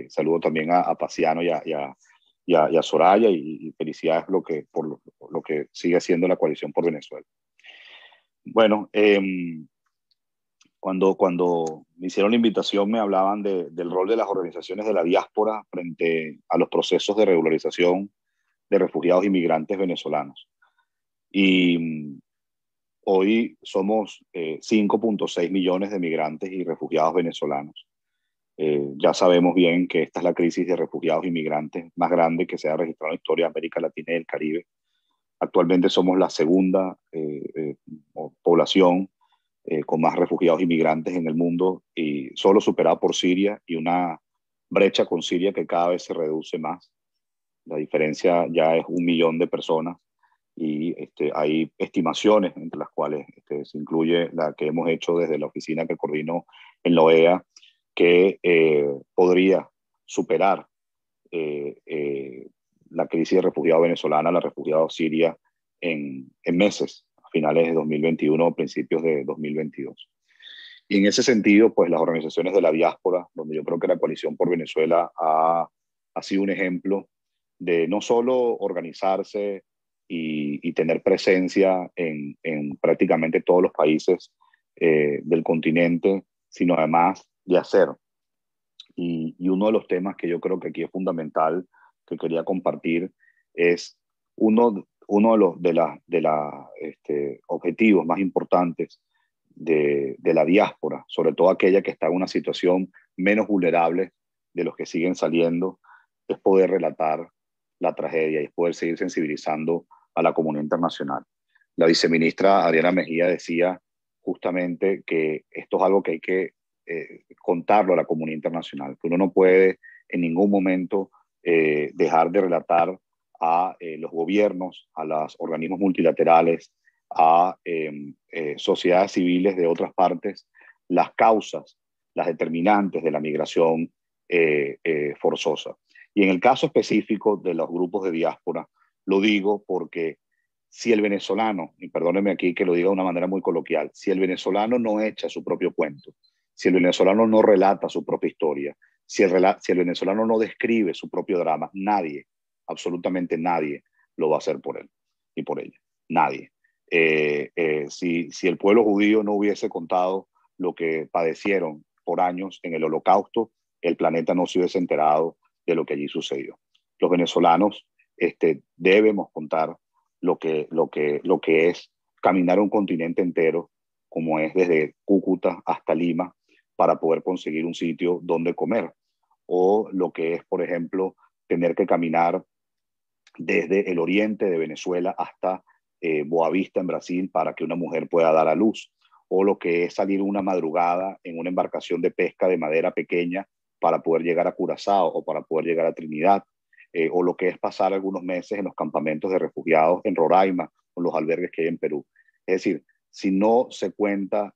Saludo también a Paciano y a Soraya, y felicidades por lo que sigue haciendo la Coalición por Venezuela. Bueno, cuando me hicieron la invitación me hablaban del rol de las organizaciones de la diáspora frente a los procesos de regularización de refugiados inmigrantes venezolanos. Y hoy somos 5.6 millones de migrantes y refugiados venezolanos. Ya sabemos bien que esta es la crisis de refugiados inmigrantes más grande que se ha registrado en la historia de América Latina y el Caribe. Actualmente somos la segunda población con más refugiados inmigrantes en el mundo, y solo superada por Siria, y una brecha con Siria que cada vez se reduce más. La diferencia ya es 1 millón de personas, y hay estimaciones entre las cuales se incluye la que hemos hecho desde la oficina que coordino en la OEA, que podría superar la crisis de refugiados venezolana, la refugiados siria, en meses, a finales de 2021 o principios de 2022. Y en ese sentido, pues las organizaciones de la diáspora, donde yo creo que la Coalición por Venezuela ha sido un ejemplo de no solo organizarse y tener presencia en prácticamente todos los países del continente, sino además de hacer. Y uno de los temas que yo creo que aquí es fundamental, que quería compartir, es uno de los objetivos más importantes de la diáspora, sobre todo aquella que está en una situación menos vulnerable de los que siguen saliendo, es poder relatar la tragedia y es poder seguir sensibilizando a la comunidad internacional. La viceministra Adriana Mejía decía justamente que esto es algo que hay que contarlo a la comunidad internacional, que uno no puede en ningún momento dejar de relatar a los gobiernos, a los organismos multilaterales, a sociedades civiles de otras partes, las causas, las determinantes de la migración forzosa. Y en el caso específico de los grupos de diáspora, lo digo porque si el venezolano, y perdónenme aquí que lo diga de una manera muy coloquial, si el venezolano no echa su propio cuento, si el venezolano no relata su propia historia, si el venezolano no describe su propio drama, nadie, absolutamente nadie, lo va a hacer por él y por ella. Nadie. Si el pueblo judío no hubiese contado lo que padecieron por años en el Holocausto, el planeta no se hubiese enterado de lo que allí sucedió. Los venezolanos debemos contar lo que es caminar un continente entero, como es desde Cúcuta hasta Lima, para poder conseguir un sitio donde comer, o lo que es, por ejemplo, tener que caminar desde el oriente de Venezuela hasta Boavista en Brasil para que una mujer pueda dar a luz, o lo que es salir una madrugada en una embarcación de pesca de madera pequeña para poder llegar a Curazao o para poder llegar a Trinidad, o lo que es pasar algunos meses en los campamentos de refugiados en Roraima con los albergues que hay en Perú. Es decir, si no se cuenta,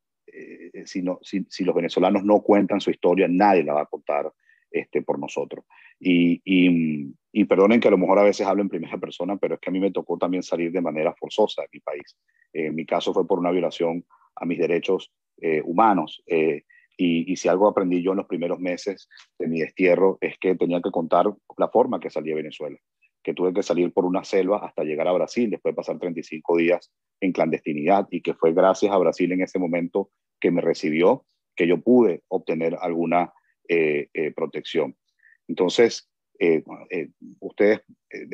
si los venezolanos no cuentan su historia, nadie la va a contar por nosotros. Y perdonen que a lo mejor a veces hablo en primera persona, pero es que a mí me tocó también salir de manera forzosa de mi país. Mi caso fue por una violación a mis derechos humanos. Y si algo aprendí yo en los primeros meses de mi destierro es que tenía que contar la forma que salí de Venezuela, que tuve que salir por una selva hasta llegar a Brasil, después de pasar 35 días en clandestinidad, y que fue gracias a Brasil en ese momento que me recibió, que yo pude obtener alguna protección. Entonces, ustedes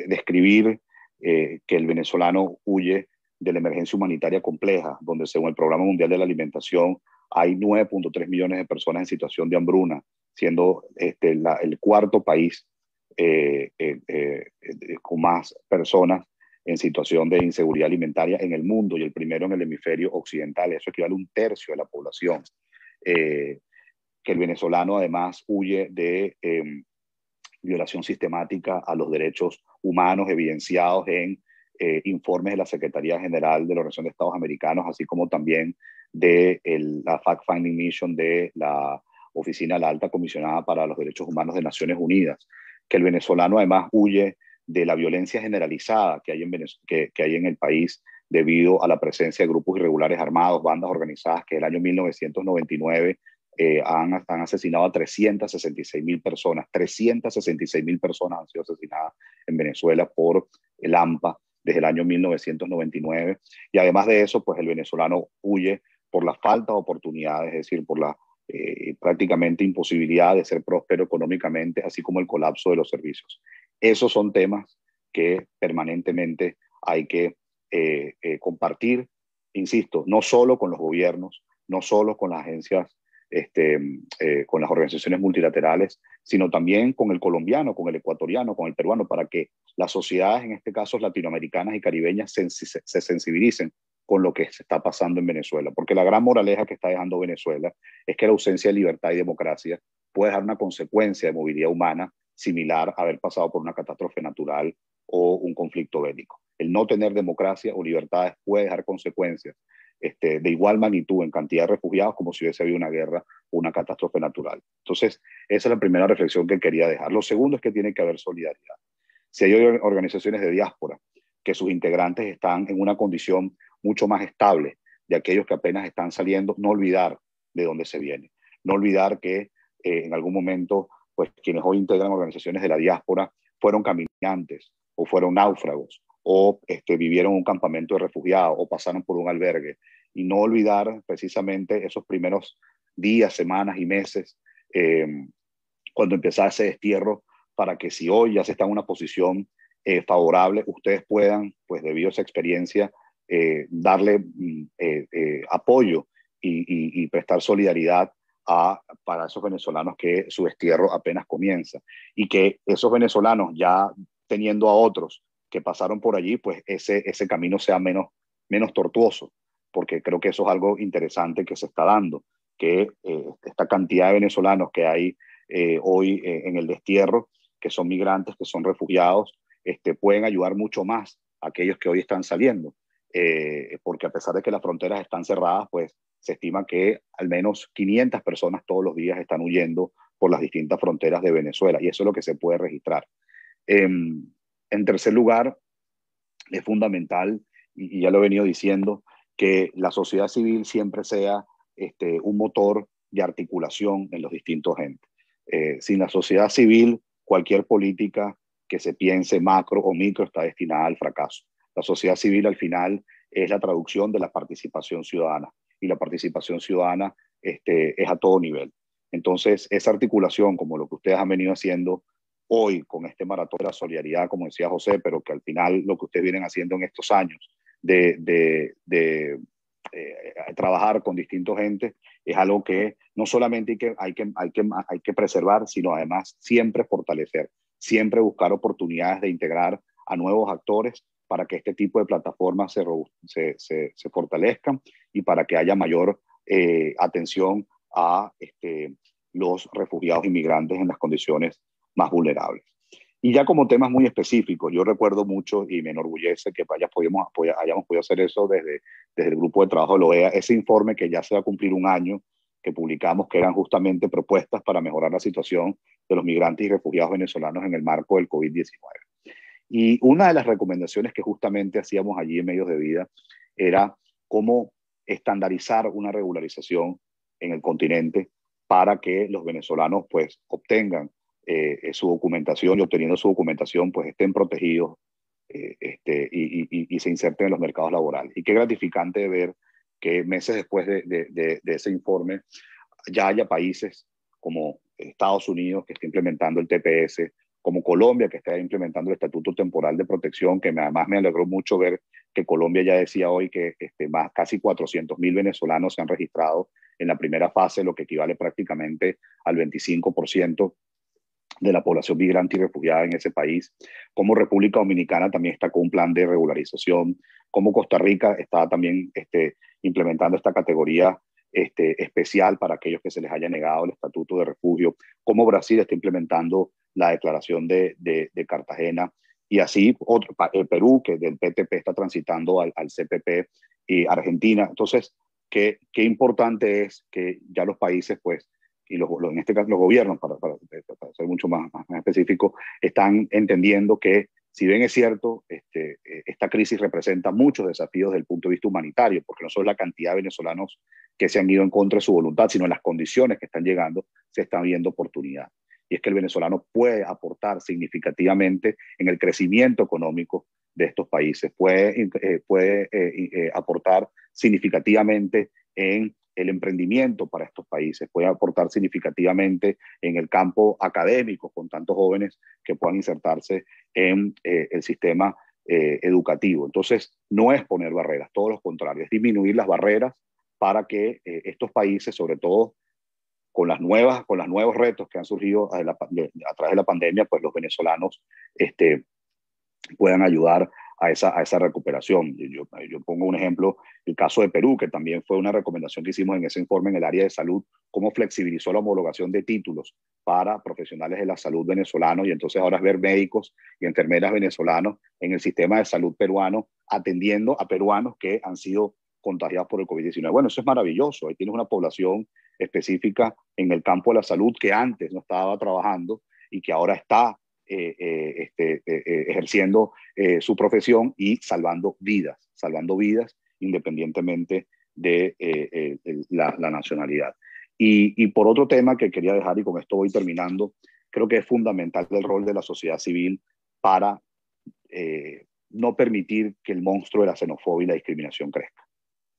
describir que el venezolano huye de la emergencia humanitaria compleja, donde según el Programa Mundial de la Alimentación hay 9.3 millones de personas en situación de hambruna, siendo el cuarto país con más personas en situación de inseguridad alimentaria en el mundo y el primero en el hemisferio occidental. Eso equivale a 1/3 de la población. Que el venezolano además huye de violación sistemática a los derechos humanos evidenciados en informes de la Secretaría General de la Organización de Estados Americanos, así como también de la Fact-Finding Mission de la Oficina de la Alta Comisionada para los Derechos Humanos de Naciones Unidas. Que el venezolano además huye de la violencia generalizada que hay en el país debido a la presencia de grupos irregulares armados, bandas organizadas que en el año 1999 han asesinado a 366.000 personas. 366.000 personas han sido asesinadas en Venezuela por el AMPA desde el año 1999. Y además de eso, pues el venezolano huye por la falta de oportunidades, es decir, por la prácticamente imposibilidad de ser próspero económicamente, así como el colapso de los servicios. Esos son temas que permanentemente hay que compartir, insisto, no solo con los gobiernos, no solo con las agencias, con las organizaciones multilaterales, sino también con el colombiano, con el ecuatoriano, con el peruano, para que las sociedades, en este caso latinoamericanas y caribeñas, se sensibilicen con lo que se está pasando en Venezuela. Porque la gran moraleja que está dejando Venezuela es que la ausencia de libertad y democracia puede dejar una consecuencia de movilidad humana similar a haber pasado por una catástrofe natural o un conflicto bélico. El no tener democracia o libertades puede dejar consecuencias de igual magnitud en cantidad de refugiados como si hubiese habido una guerra o una catástrofe natural. Entonces, esa es la primera reflexión que quería dejar. Lo segundo es que tiene que haber solidaridad. Si hay organizaciones de diáspora que sus integrantes están en una condición mucho más estable de aquellos que apenas están saliendo, no olvidar de dónde se viene. No olvidar que en algún momento, pues quienes hoy integran organizaciones de la diáspora fueron caminantes o fueron náufragos o vivieron en un campamento de refugiados o pasaron por un albergue. Y no olvidar precisamente esos primeros días, semanas y meses cuando empezaba ese destierro, para que si hoy ya se está en una posición favorable, ustedes puedan, pues debido a esa experiencia, darle apoyo y prestar solidaridad para esos venezolanos que su destierro apenas comienza, y que esos venezolanos, ya teniendo a otros que pasaron por allí, pues ese camino sea menos tortuoso, porque creo que eso es algo interesante que se está dando, que esta cantidad de venezolanos que hay hoy en el destierro, que son migrantes, que son refugiados, pueden ayudar mucho más a aquellos que hoy están saliendo, porque a pesar de que las fronteras están cerradas, pues se estima que al menos 500 personas todos los días están huyendo por las distintas fronteras de Venezuela, y eso es lo que se puede registrar. En tercer lugar, es fundamental, y ya lo he venido diciendo, que la sociedad civil siempre sea un motor de articulación en los distintos entes. Sin la sociedad civil, cualquier política que se piense macro o micro está destinada al fracaso. La sociedad civil al final es la traducción de la participación ciudadana, y la participación ciudadana es a todo nivel. Entonces, esa articulación, como lo que ustedes han venido haciendo hoy con este maratón de la solidaridad, como decía José, pero que al final lo que ustedes vienen haciendo en estos años de trabajar con distintos entes, es algo que no solamente hay que preservar, sino además siempre fortalecer, siempre buscar oportunidades de integrar a nuevos actores para que este tipo de plataformas se fortalezcan y para que haya mayor atención a los refugiados inmigrantes en las condiciones más vulnerables. Y ya como temas muy específicos, yo recuerdo mucho y me enorgullece que hayamos podido hacer eso desde el grupo de trabajo de la OEA, ese informe que ya se va a cumplir un año, que publicamos, que eran justamente propuestas para mejorar la situación de los migrantes y refugiados venezolanos en el marco del COVID-19. Y una de las recomendaciones que justamente hacíamos allí en Medios de Vida era cómo estandarizar una regularización en el continente para que los venezolanos pues obtengan su documentación, y obteniendo su documentación pues estén protegidos y se inserten en los mercados laborales. Y qué gratificante ver que meses después de ese informe ya haya países como Estados Unidos que está implementando el TPS, como Colombia que está implementando el Estatuto Temporal de Protección, que además me alegró mucho ver que Colombia ya decía hoy que casi 400.000 venezolanos se han registrado en la primera fase, lo que equivale prácticamente al 25% de la población migrante y refugiada en ese país, como República Dominicana también está con un plan de regularización, como Costa Rica está también implementando esta categoría especial para aquellos que se les haya negado el estatuto de refugio, como Brasil está implementando la declaración de Cartagena, y así Perú, que del PTP está transitando al CPP, y Argentina. Entonces, qué importante es que ya los países, pues, y en este caso los gobiernos, para ser mucho más específico, están entendiendo que, si bien es cierto, esta crisis representa muchos desafíos desde el punto de vista humanitario, porque no solo la cantidad de venezolanos que se han ido en contra de su voluntad, sino en las condiciones que están llegando, se están viendo oportunidad. Y es que el venezolano puede aportar significativamente en el crecimiento económico de estos países, puede aportar significativamente en el emprendimiento para estos países, puede aportar significativamente en el campo académico con tantos jóvenes que puedan insertarse en el sistema educativo. Entonces, no es poner barreras, todo lo contrario, es disminuir las barreras para que estos países, sobre todo con los nuevos retos que han surgido a través de la pandemia, pues los venezolanos puedan ayudar a esa recuperación. Yo pongo un ejemplo, el caso de Perú, que también fue una recomendación que hicimos en ese informe en el área de salud, cómo flexibilizó la homologación de títulos para profesionales de la salud venezolanos, y entonces ahora es ver médicos y enfermeras venezolanos en el sistema de salud peruano atendiendo a peruanos que han sido contagiados por el COVID-19. Bueno, eso es maravilloso. Ahí tienes una población específica en el campo de la salud que antes no estaba trabajando y que ahora está ejerciendo su profesión y salvando vidas independientemente de la nacionalidad. Y por otro tema que quería dejar, y con esto voy terminando, creo que es fundamental el rol de la sociedad civil para no permitir que el monstruo de la xenofobia y la discriminación crezca.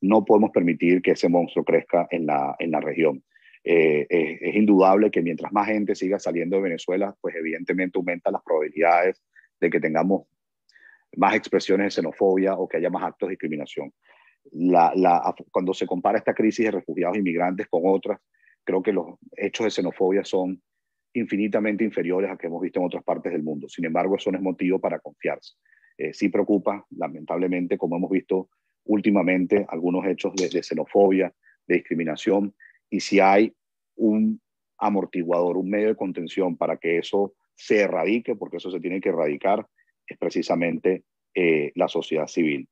No podemos permitir que ese monstruo crezca en la región. Es indudable que mientras más gente siga saliendo de Venezuela, pues evidentemente aumentan las probabilidades de que tengamos más expresiones de xenofobia o que haya más actos de discriminación. Cuando se compara esta crisis de refugiados e inmigrantes con otras, creo que los hechos de xenofobia son infinitamente inferiores a que hemos visto en otras partes del mundo. Sin embargo, eso no es motivo para confiarse. Sí preocupa, lamentablemente, como hemos visto últimamente, algunos hechos de xenofobia, de discriminación, y si hay un amortiguador, un medio de contención para que eso se erradique, porque eso se tiene que erradicar, es precisamente la sociedad civil.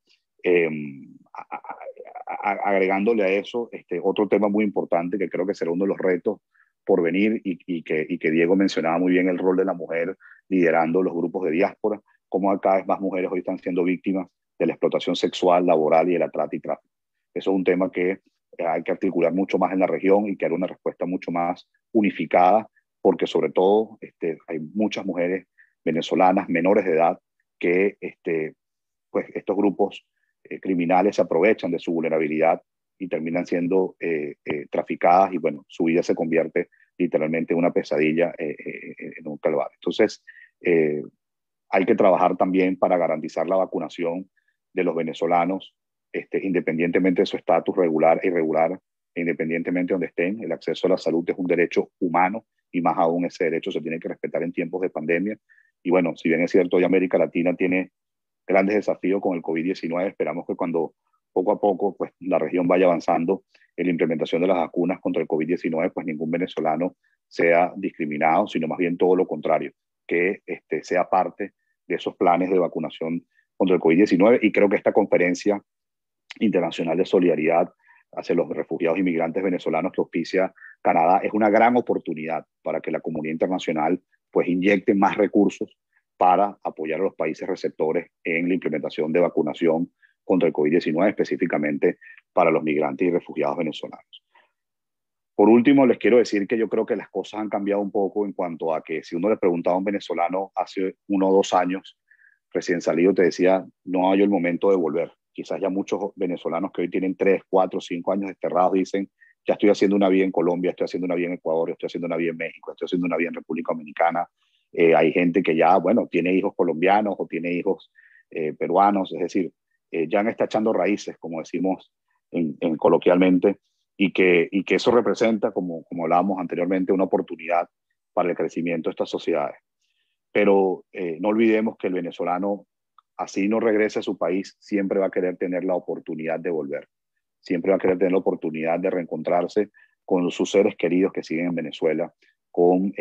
Agregándole a eso otro tema muy importante que creo que será uno de los retos por venir, y que Diego mencionaba muy bien, el rol de la mujer liderando los grupos de diáspora, cómo cada vez más mujeres hoy están siendo víctimas de la explotación sexual, laboral y de la trata y tráfico. Eso es un tema que hay que articular mucho más en la región y que hará una respuesta mucho más unificada, porque sobre todo hay muchas mujeres venezolanas menores de edad que pues estos grupos criminales se aprovechan de su vulnerabilidad y terminan siendo traficadas, y bueno, su vida se convierte literalmente en una pesadilla, en un calvario. Entonces, hay que trabajar también para garantizar la vacunación de los venezolanos, independientemente de su estatus regular e irregular, independientemente de donde estén. El acceso a la salud es un derecho humano, y más aún ese derecho se tiene que respetar en tiempos de pandemia. Y bueno, si bien es cierto, hoy América Latina tiene grandes desafíos con el COVID-19, esperamos que cuando poco a poco pues, la región vaya avanzando en la implementación de las vacunas contra el COVID-19, pues ningún venezolano sea discriminado, sino más bien todo lo contrario, que sea parte de esos planes de vacunación contra el COVID-19. Y creo que esta conferencia internacional de solidaridad hacia los refugiados y migrantes venezolanos que auspicia Canadá es una gran oportunidad para que la comunidad internacional pues inyecte más recursos para apoyar a los países receptores en la implementación de vacunación contra el COVID-19, específicamente para los migrantes y refugiados venezolanos. Por último, les quiero decir que yo creo que las cosas han cambiado un poco en cuanto a que si uno le preguntaba a un venezolano hace 1 o 2 años, recién salido, te decía, no hay el momento de volver. Quizás ya muchos venezolanos que hoy tienen 3, 4, 5 años desterrados dicen, ya estoy haciendo una vida en Colombia, estoy haciendo una vida en Ecuador, estoy haciendo una vida en México, estoy haciendo una vida en República Dominicana. Hay gente que ya, bueno, tiene hijos colombianos o tiene hijos peruanos, es decir, ya está echando raíces, como decimos coloquialmente, y que eso representa, como hablábamos anteriormente, una oportunidad para el crecimiento de estas sociedades. Pero no olvidemos que el venezolano, así no regrese a su país, siempre va a querer tener la oportunidad de volver. Siempre va a querer tener la oportunidad de reencontrarse con sus seres queridos que siguen en Venezuela, con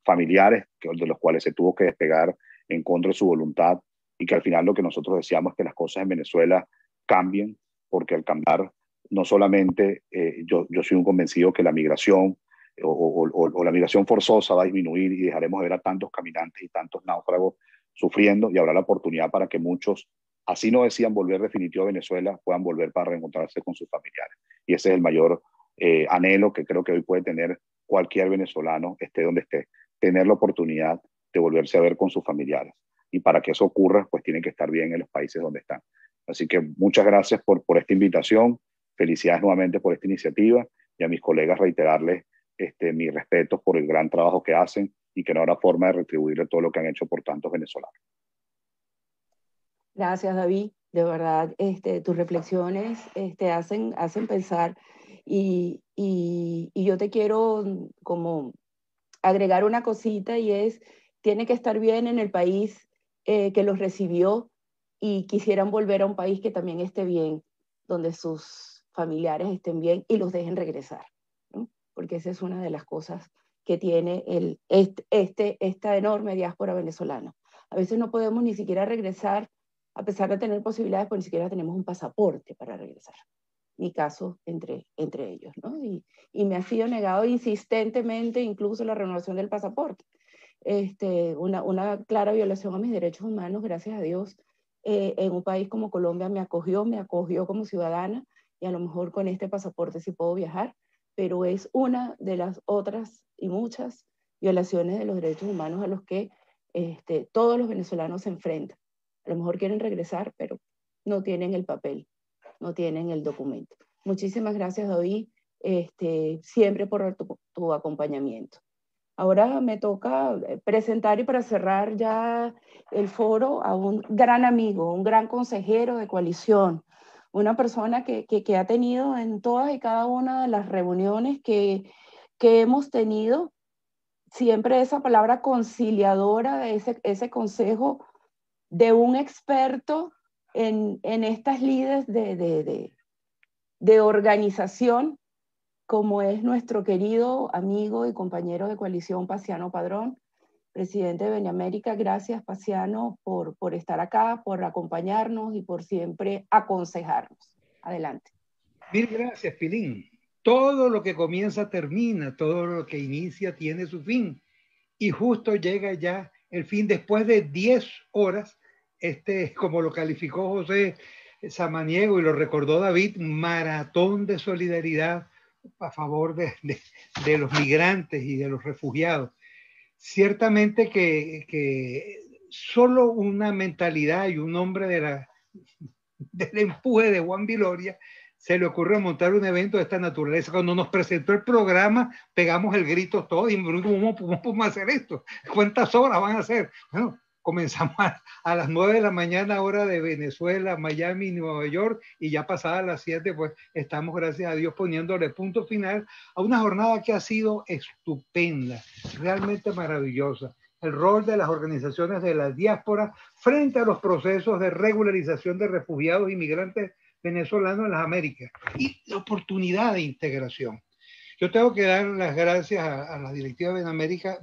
familiares de los cuales se tuvo que despegar en contra de su voluntad, y que al final lo que nosotros deseamos es que las cosas en Venezuela cambien, porque al cambiar, no solamente yo soy un convencido que la migración o la migración forzosa va a disminuir y dejaremos de ver a tantos caminantes y tantos náufragos sufriendo, y habrá la oportunidad para que muchos, así no decían volver definitivo a Venezuela, puedan volver para reencontrarse con sus familiares. Y ese es el mayor anhelo que creo que hoy puede tener cualquier venezolano, esté donde esté, tener la oportunidad de volverse a ver con sus familiares. Y para que eso ocurra, pues tienen que estar bien en los países donde están. Así que muchas gracias por esta invitación. Felicidades nuevamente por esta iniciativa, y a mis colegas reiterarles mis respetos por el gran trabajo que hacen, y que no habrá forma de retribuirle todo lo que han hecho por tantos venezolanos. Gracias, David. De verdad, tus reflexiones hacen pensar, y yo te quiero como agregar una cosita, y es, tiene que estar bien en el país que los recibió, y quisieran volver a un país que también esté bien, donde sus familiares estén bien y los dejen regresar, ¿no? Porque esa es una de las cosas que tiene esta enorme diáspora venezolana. A veces no podemos ni siquiera regresar, a pesar de tener posibilidades, porque ni siquiera tenemos un pasaporte para regresar. Mi caso entre ellos, ¿no? Y me ha sido negado insistentemente incluso la renovación del pasaporte. Una clara violación a mis derechos humanos. Gracias a Dios, en un país como Colombia me acogió como ciudadana, y a lo mejor con este pasaporte sí puedo viajar, pero es una de las otras y muchas violaciones de los derechos humanos a los que todos los venezolanos se enfrentan. A lo mejor quieren regresar, pero no tienen el papel, no tienen el documento. Muchísimas gracias, David, siempre por tu acompañamiento. Ahora me toca presentar, y para cerrar ya el foro, a un gran amigo, un gran consejero de coalición, una persona que ha tenido en todas y cada una de las reuniones que hemos tenido, siempre esa palabra conciliadora, de ese consejo de un experto en estas lides de organización, como es nuestro querido amigo y compañero de coalición, Paciano Padrón, presidente de Beneamérica. Gracias, Paciano, por estar acá, por acompañarnos y por siempre aconsejarnos. Adelante. Mil gracias, Pilín. Todo lo que comienza termina, todo lo que inicia tiene su fin. Y justo llega ya el fin después de 10 horas, como lo calificó José Samaniego y lo recordó David, maratón de solidaridad a favor de los migrantes y de los refugiados. Ciertamente que solo una mentalidad y un hombre del empuje de Juan Viloria se le ocurrió montar un evento de esta naturaleza. Cuando nos presentó el programa, pegamos el grito todos y ¿cómo podemos hacer esto? ¿Cuántas horas van a hacer? Bueno, comenzamos a las 9 de la mañana, hora de Venezuela, Miami, Nueva York, y ya pasadas las 7, pues estamos, gracias a Dios, poniéndole punto final a una jornada que ha sido estupenda, realmente maravillosa. El rol de las organizaciones de la diáspora frente a los procesos de regularización de refugiados y migrantes venezolanos en las Américas y la oportunidad de integración. Yo tengo que dar las gracias a la directiva de Benamérica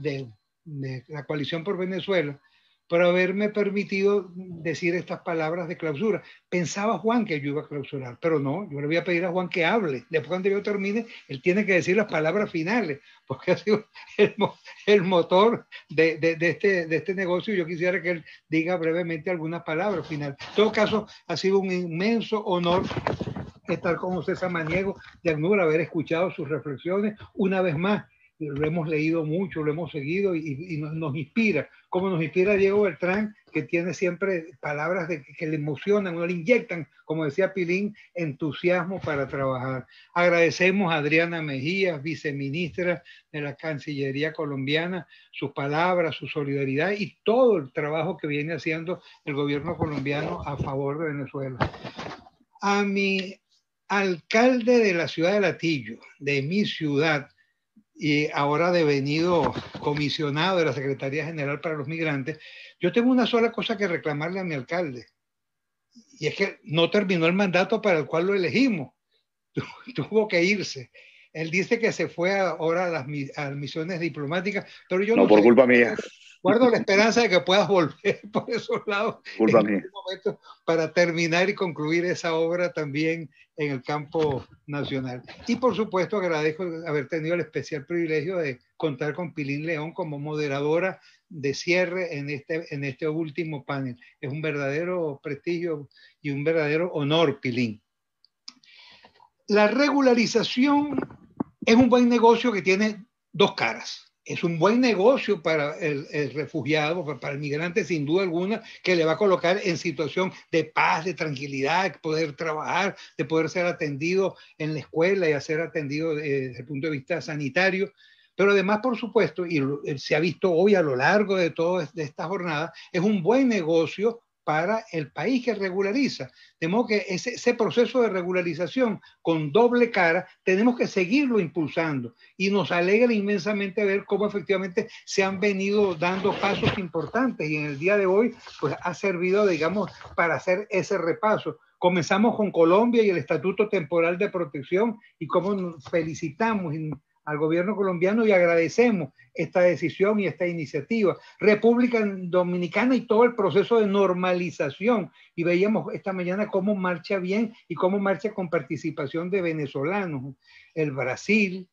de la Coalición por Venezuela, por haberme permitido decir estas palabras de clausura. Pensaba Juan que yo iba a clausurar, pero no, yo le voy a pedir a Juan que hable. Después cuando yo termine, él tiene que decir las palabras finales, porque ha sido el motor de este negocio. Yo quisiera que él diga brevemente algunas palabras finales. En todo caso, ha sido un inmenso honor estar con José Samaniego de ACNUR, haber escuchado sus reflexiones una vez más. Lo hemos leído mucho, lo hemos seguido y nos inspira, como nos inspira Diego Beltrán, que tiene siempre palabras que le emocionan, o le inyectan, como decía Pilín, entusiasmo para trabajar. Agradecemos a Adriana Mejía, viceministra de la Cancillería colombiana, sus palabras, su solidaridad y todo el trabajo que viene haciendo el gobierno colombiano a favor de Venezuela. A mi alcalde de la ciudad de Latillo, de mi ciudad, y ahora devenido comisionado de la Secretaría General para los Migrantes, yo tengo una sola cosa que reclamarle a mi alcalde, y es que no terminó el mandato para el cual lo elegimos, tuvo que irse. Él dice que se fue ahora a las misiones diplomáticas, pero yo no por culpa mía. Guardo la esperanza de que puedas volver por esos lados en algún momento para terminar y concluir esa obra también en el campo nacional. Y por supuesto agradezco haber tenido el especial privilegio de contar con Pilín León como moderadora de cierre en este último panel. Es un verdadero prestigio y un verdadero honor, Pilín. La regularización es un buen negocio que tiene dos caras. Es un buen negocio para el refugiado, para el migrante, sin duda alguna, que le va a colocar en situación de paz, de tranquilidad, de poder trabajar, de poder ser atendido en la escuela y ser atendido desde el punto de vista sanitario. Pero además, por supuesto, y se ha visto hoy a lo largo de toda esta jornada, es un buen negocio para el país que regulariza. De modo que ese proceso de regularización con doble cara tenemos que seguirlo impulsando y nos alegra inmensamente ver cómo efectivamente se han venido dando pasos importantes y en el día de hoy pues ha servido, digamos, para hacer ese repaso. Comenzamos con Colombia y el Estatuto Temporal de Protección y cómo nos felicitamos al gobierno colombiano y agradecemos esta decisión y esta iniciativa. República Dominicana y todo el proceso de normalización. Y veíamos esta mañana cómo marcha bien y cómo marcha con participación de venezolanos. El Brasil,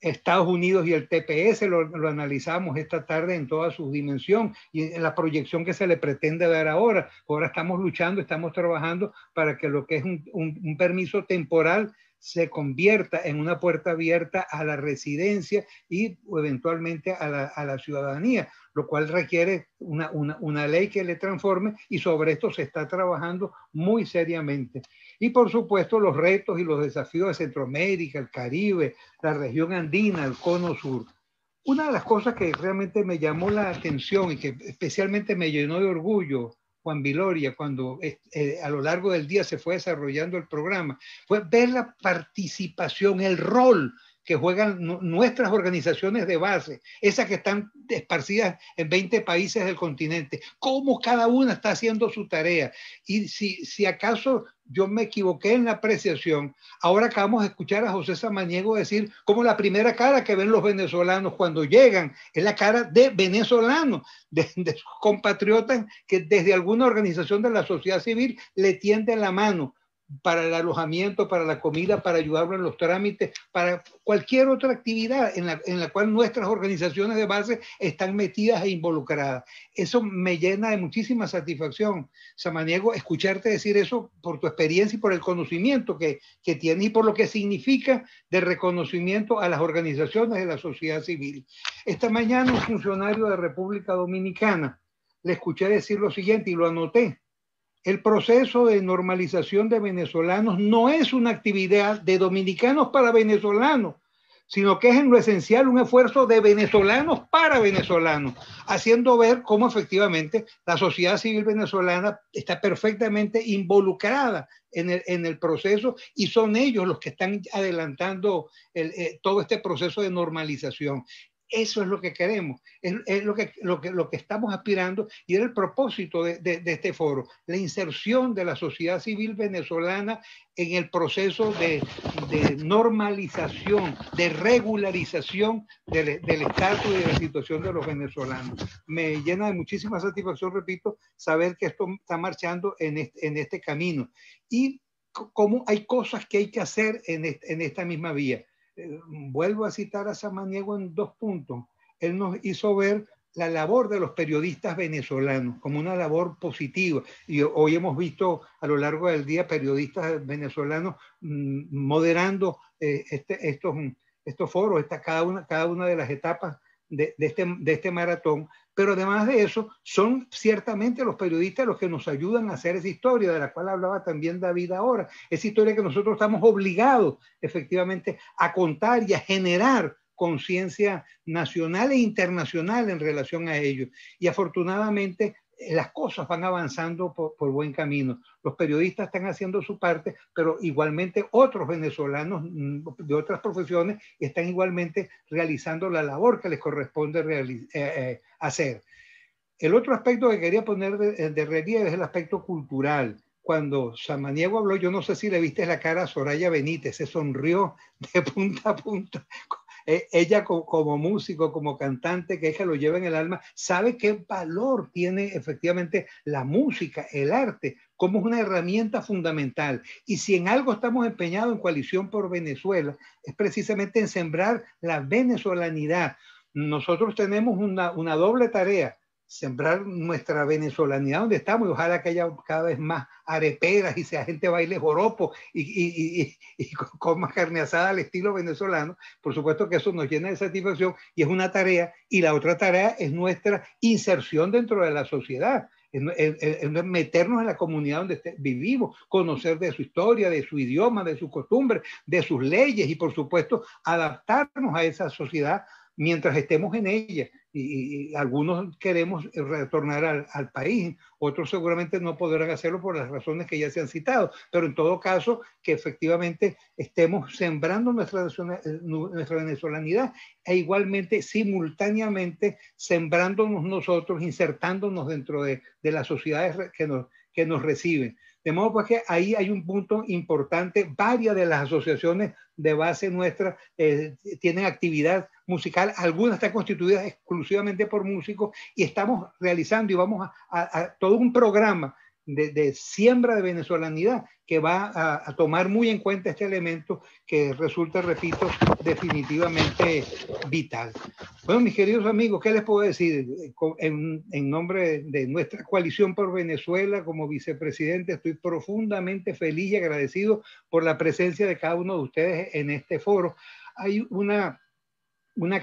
Estados Unidos y el TPS lo analizamos esta tarde en toda su dimensión y en la proyección que se le pretende dar ahora. Ahora estamos luchando, estamos trabajando para que lo que es un permiso temporal se convierta en una puerta abierta a la residencia y eventualmente a la ciudadanía, lo cual requiere una ley que le transforme y sobre esto se está trabajando muy seriamente. Y por supuesto los retos y los desafíos de Centroamérica, el Caribe, la región andina, el cono sur. Una de las cosas que realmente me llamó la atención y que especialmente me llenó de orgullo, Juan Viloria, cuando a lo largo del día se fue desarrollando el programa, fue ver la participación, el rol que juegan nuestras organizaciones de base, esas que están esparcidas en 20 países del continente, cómo cada una está haciendo su tarea. Y si acaso yo me equivoqué en la apreciación, ahora acabamos de escuchar a José Samaniego decir cómo la primera cara que ven los venezolanos cuando llegan es la cara de venezolanos, de sus compatriotas que desde alguna organización de la sociedad civil le tienden la mano para el alojamiento, para la comida, para ayudarlo en los trámites, para cualquier otra actividad en la cual nuestras organizaciones de base están metidas e involucradas. Eso me llena de muchísima satisfacción, Samaniego, escucharte decir eso por tu experiencia y por el conocimiento que tienes y por lo que significa de reconocimiento a las organizaciones de la sociedad civil. Esta mañana un funcionario de República Dominicana le escuché decir lo siguiente y lo anoté. El proceso de normalización de venezolanos no es una actividad de dominicanos para venezolanos, sino que es en lo esencial un esfuerzo de venezolanos para venezolanos, haciendo ver cómo efectivamente la sociedad civil venezolana está perfectamente involucrada en el proceso y son ellos los que están adelantando todo este proceso de normalización. Eso es lo que queremos, es lo que estamos aspirando, y era el propósito de este foro, la inserción de la sociedad civil venezolana en el proceso de normalización, de regularización del estatus y de la situación de los venezolanos. Me llena de muchísima satisfacción, repito, saber que esto está marchando en este camino, y cómo hay cosas que hay que hacer en esta misma vía. Vuelvo a citar a Samaniego en 2 puntos. Él nos hizo ver la labor de los periodistas venezolanos como una labor positiva. Y hoy hemos visto a lo largo del día periodistas venezolanos moderando estos foros, cada una de las etapas de este maratón. Pero además de eso, son ciertamente los periodistas los que nos ayudan a hacer esa historia, de la cual hablaba también David ahora, esa historia que nosotros estamos obligados efectivamente a contar y a generar conciencia nacional e internacional en relación a ello. Y afortunadamente las cosas van avanzando por buen camino. Los periodistas están haciendo su parte, pero igualmente otros venezolanos de otras profesiones están igualmente realizando la labor que les corresponde hacer. El otro aspecto que quería poner de relieve es el aspecto cultural. Cuando Samaniego habló, yo no sé si le viste la cara a Soraya Benítez, se sonrió de punta a punta. Ella como músico, como cantante, que ella lo lleva en el alma, sabe qué valor tiene efectivamente la música, el arte, como es una herramienta fundamental. Y si en algo estamos empeñados en Coalición por Venezuela, es precisamente en sembrar la venezolanidad. Nosotros tenemos una doble tarea: sembrar nuestra venezolanidad donde estamos, y ojalá que haya cada vez más areperas y sea gente baile joropo y coma carne asada al estilo venezolano. Por supuesto que eso nos llena de satisfacción y es una tarea, y la otra tarea es nuestra inserción dentro de la sociedad, es meternos en la comunidad donde vivimos, conocer de su historia, de su idioma, de sus costumbres, de sus leyes, y por supuesto adaptarnos a esa sociedad mientras estemos en ella. Y algunos queremos retornar al país, otros seguramente no podrán hacerlo por las razones que ya se han citado, pero en todo caso que efectivamente estemos sembrando nuestra venezolanidad e igualmente simultáneamente sembrándonos nosotros, insertándonos dentro de las sociedades que nos reciben. De modo pues que ahí hay un punto importante. Varias de las asociaciones de base nuestra tienen actividad musical, algunas están constituidas exclusivamente por músicos, y estamos realizando y vamos a todo un programa de siembra de venezolanidad que va a tomar muy en cuenta este elemento que resulta, repito, definitivamente vital. Bueno, mis queridos amigos, ¿qué les puedo decir? En nombre de nuestra Coalición por Venezuela, como vicepresidente, estoy profundamente feliz y agradecido por la presencia de cada uno de ustedes en este foro. Hay una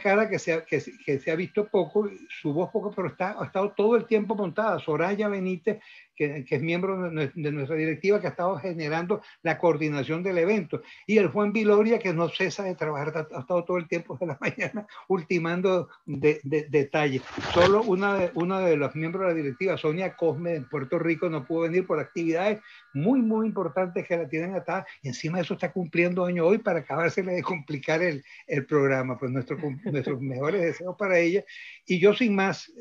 cara que se ha visto poco, su voz poco, pero ha estado todo el tiempo montada. Soraya Benítez, que es miembro de nuestra directiva, que ha estado generando la coordinación del evento, y el Juan Viloria, que no cesa de trabajar, ha estado todo el tiempo de la mañana ultimando detalles. Solo una de los miembros de la directiva, Sonia Cosme, de Puerto Rico, no pudo venir por actividades muy, muy importantes que la tienen atada, y encima de eso está cumpliendo año hoy para acabársele de complicar el programa. Pues nuestros mejores deseos para ella. Y yo, sin más,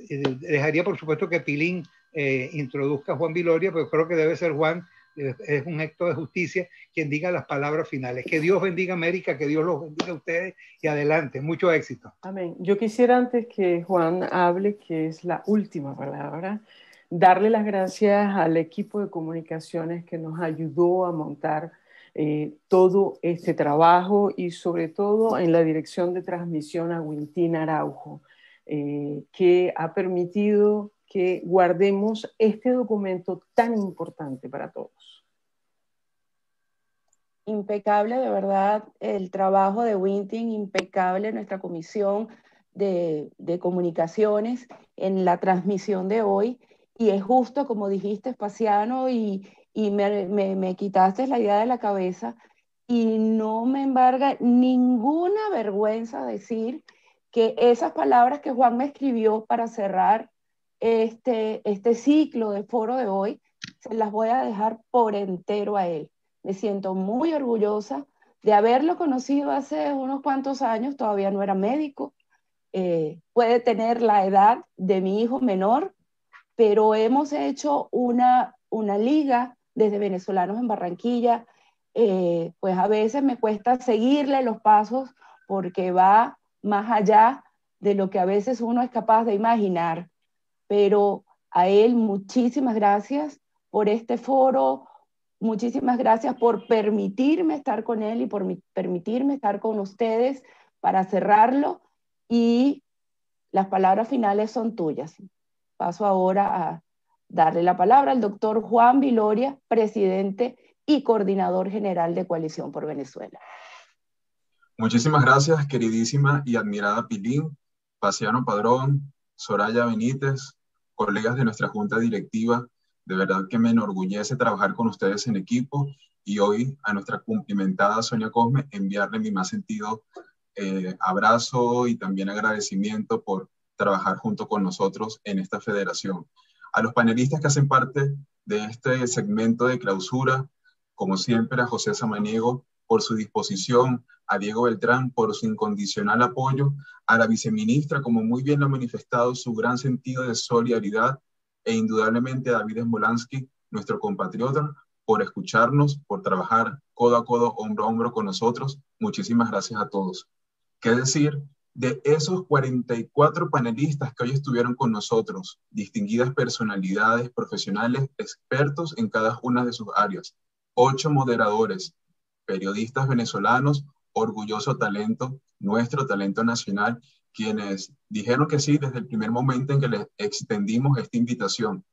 dejaría por supuesto que Pilín introduzca a Juan Viloria, pero creo que debe ser Juan, es un acto de justicia, quien diga las palabras finales. Que Dios bendiga América, que Dios los bendiga a ustedes, y adelante, mucho éxito. Amén. Yo quisiera, antes que Juan hable, que es la última palabra, darle las gracias al equipo de comunicaciones que nos ayudó a montar todo este trabajo, y sobre todo en la dirección de transmisión a Wintin Araujo, que ha permitido que guardemos este documento tan importante para todos. Impecable, de verdad, el trabajo de Wintin, impecable nuestra comisión de comunicaciones en la transmisión de hoy, y es justo como dijiste, Paciano, y me quitaste la idea de la cabeza, y no me embarga ninguna vergüenza decir que esas palabras que Juan me escribió para cerrar este ciclo de foro de hoy, se las voy a dejar por entero a él. Me siento muy orgullosa de haberlo conocido hace unos cuantos años, todavía no era médico, puede tener la edad de mi hijo menor, pero hemos hecho una liga desde Venezolanos en Barranquilla. Pues a veces me cuesta seguirle los pasos porque va más allá de lo que a veces uno es capaz de imaginar. Pero a él muchísimas gracias por este foro, muchísimas gracias por permitirme estar con él y por permitirme estar con ustedes para cerrarlo, y las palabras finales son tuyas. Paso ahora a darle la palabra al doctor Juan Viloria, presidente y coordinador general de Coalición por Venezuela. Muchísimas gracias, queridísima y admirada Pilín, Paciano Padrón, Soraya Benítez, colegas de nuestra junta directiva. De verdad que me enorgullece trabajar con ustedes en equipo, y hoy a nuestra cumplimentada Sonia Cosme enviarle mi más sentido abrazo y también agradecimiento por trabajar junto con nosotros en esta federación. A los panelistas que hacen parte de este segmento de clausura, como siempre a José Samaniego por su disposición, a Diego Beltrán por su incondicional apoyo, a la viceministra, como muy bien lo ha manifestado, su gran sentido de solidaridad, e indudablemente a David Smolansky, nuestro compatriota, por escucharnos, por trabajar codo a codo, hombro a hombro con nosotros. Muchísimas gracias a todos. ¿Qué decir de esos 44 panelistas que hoy estuvieron con nosotros? Distinguidas personalidades profesionales, expertos en cada una de sus áreas. 8 moderadores, periodistas venezolanos, orgulloso talento, nuestro talento nacional, quienes dijeron que sí desde el primer momento en que les extendimos esta invitación.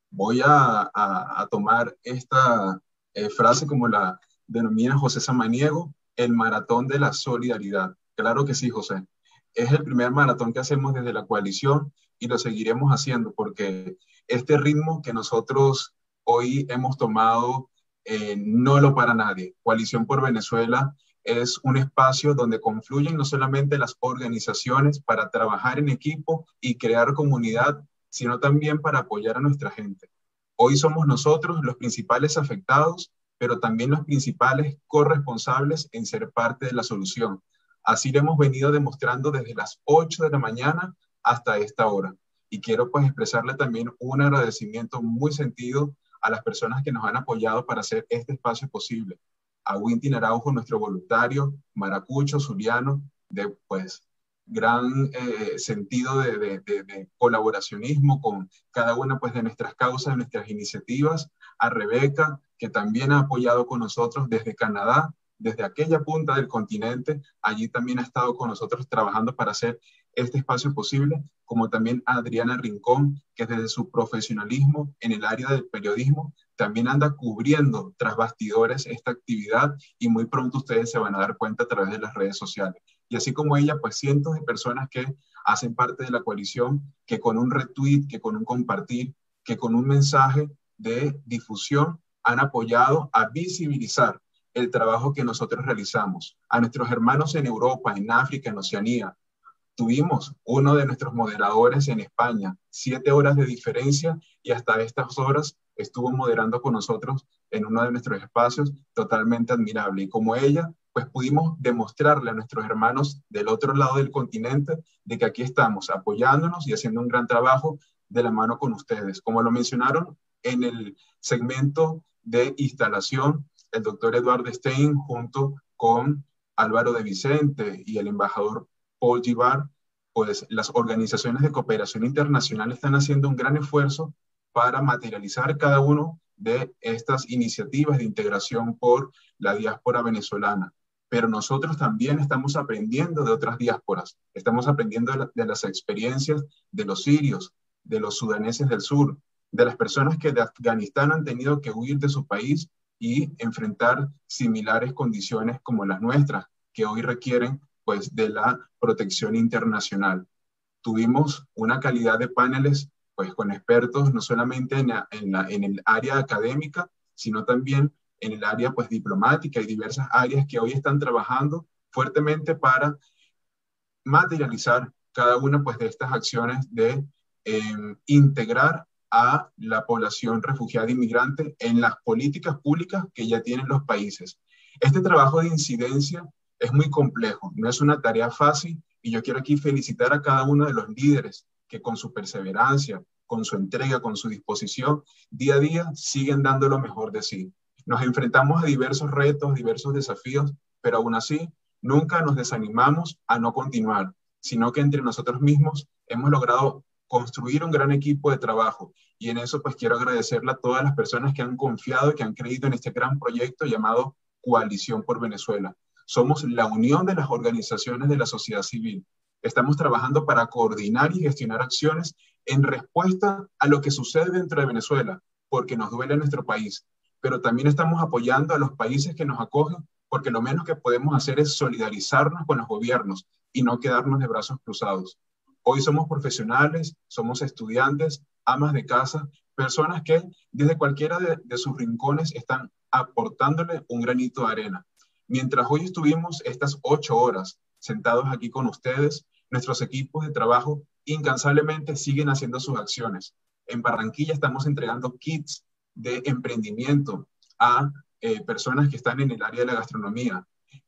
Voy a tomar esta frase como la denomina José Samaniego, el maratón de la solidaridad. Claro que sí, José. Es el primer maratón que hacemos desde la coalición y lo seguiremos haciendo, porque este ritmo que nosotros hoy hemos tomado no lo para nadie. Coalición por Venezuela es un espacio donde confluyen no solamente las organizaciones para trabajar en equipo y crear comunidad, sino también para apoyar a nuestra gente. Hoy somos nosotros los principales afectados, pero también los principales corresponsables en ser parte de la solución. Así lo hemos venido demostrando desde las 8 de la mañana hasta esta hora. Y quiero pues expresarle también un agradecimiento muy sentido a las personas que nos han apoyado para hacer este espacio posible. A Wintin Araujo, nuestro voluntario, Maracucho, Zuliano, de pues gran sentido de colaboracionismo con cada una pues de nuestras causas, de nuestras iniciativas. A Rebeca, que también ha apoyado con nosotros desde Canadá, desde aquella punta del continente. Allí también ha estado con nosotros trabajando para hacer este espacio posible, como también a Adriana Rincón, que desde su profesionalismo en el área del periodismo también anda cubriendo tras bastidores esta actividad, y muy pronto ustedes se van a dar cuenta a través de las redes sociales. Y así como ella, pues cientos de personas que hacen parte de la coalición, que con un retweet, que con un compartir, que con un mensaje de difusión han apoyado a visibilizar el trabajo que nosotros realizamos. A nuestros hermanos en Europa, en África, en Oceanía. Tuvimos uno de nuestros moderadores en España, 7 horas de diferencia, y hasta estas horas estuvo moderando con nosotros en uno de nuestros espacios, totalmente admirable. Y como ella, pues pudimos demostrarle a nuestros hermanos del otro lado del continente de que aquí estamos apoyándonos y haciendo un gran trabajo de la mano con ustedes. Como lo mencionaron en el segmento de instalación, el doctor Eduardo Stein, junto con Álvaro de Vicente y el embajador Paul Gibar, pues las organizaciones de cooperación internacional están haciendo un gran esfuerzo para materializar cada uno de estas iniciativas de integración por la diáspora venezolana. Pero nosotros también estamos aprendiendo de otras diásporas, estamos aprendiendo de las experiencias de los sirios, de los sudaneses del sur, de las personas que de Afganistán han tenido que huir de su país y enfrentar similares condiciones como las nuestras, que hoy requieren pues de la protección internacional. Tuvimos una calidad de paneles pues con expertos no solamente en el área académica, sino también en el área pues diplomática y diversas áreas que hoy están trabajando fuertemente para materializar cada una pues de estas acciones de integrar a la población refugiada e inmigrante en las políticas públicas que ya tienen los países. Este trabajo de incidencia es muy complejo, no es una tarea fácil, Y yo quiero aquí felicitar a cada uno de los líderes que con su perseverancia, con su entrega, con su disposición, día a día siguen dando lo mejor de sí. Nos enfrentamos a diversos retos, diversos desafíos, pero aún así nunca nos desanimamos a no continuar, sino que entre nosotros mismos hemos logrado construir un gran equipo de trabajo. Y en eso pues quiero agradecerle a todas las personas que han confiado y que han creído en este gran proyecto llamado Coalición por Venezuela. Somos la unión de las organizaciones de la sociedad civil. Estamos trabajando para coordinar y gestionar acciones en respuesta a lo que sucede dentro de Venezuela, porque nos duele nuestro país. Pero también estamos apoyando a los países que nos acogen, porque lo menos que podemos hacer es solidarizarnos con los gobiernos y no quedarnos de brazos cruzados. Hoy somos profesionales, somos estudiantes, amas de casa, personas que desde cualquiera de sus rincones están aportándole un granito de arena. Mientras hoy estuvimos estas 8 horas sentados aquí con ustedes, nuestros equipos de trabajo incansablemente siguen haciendo sus acciones. En Barranquilla estamos entregando kits de emprendimiento a personas que están en el área de la gastronomía.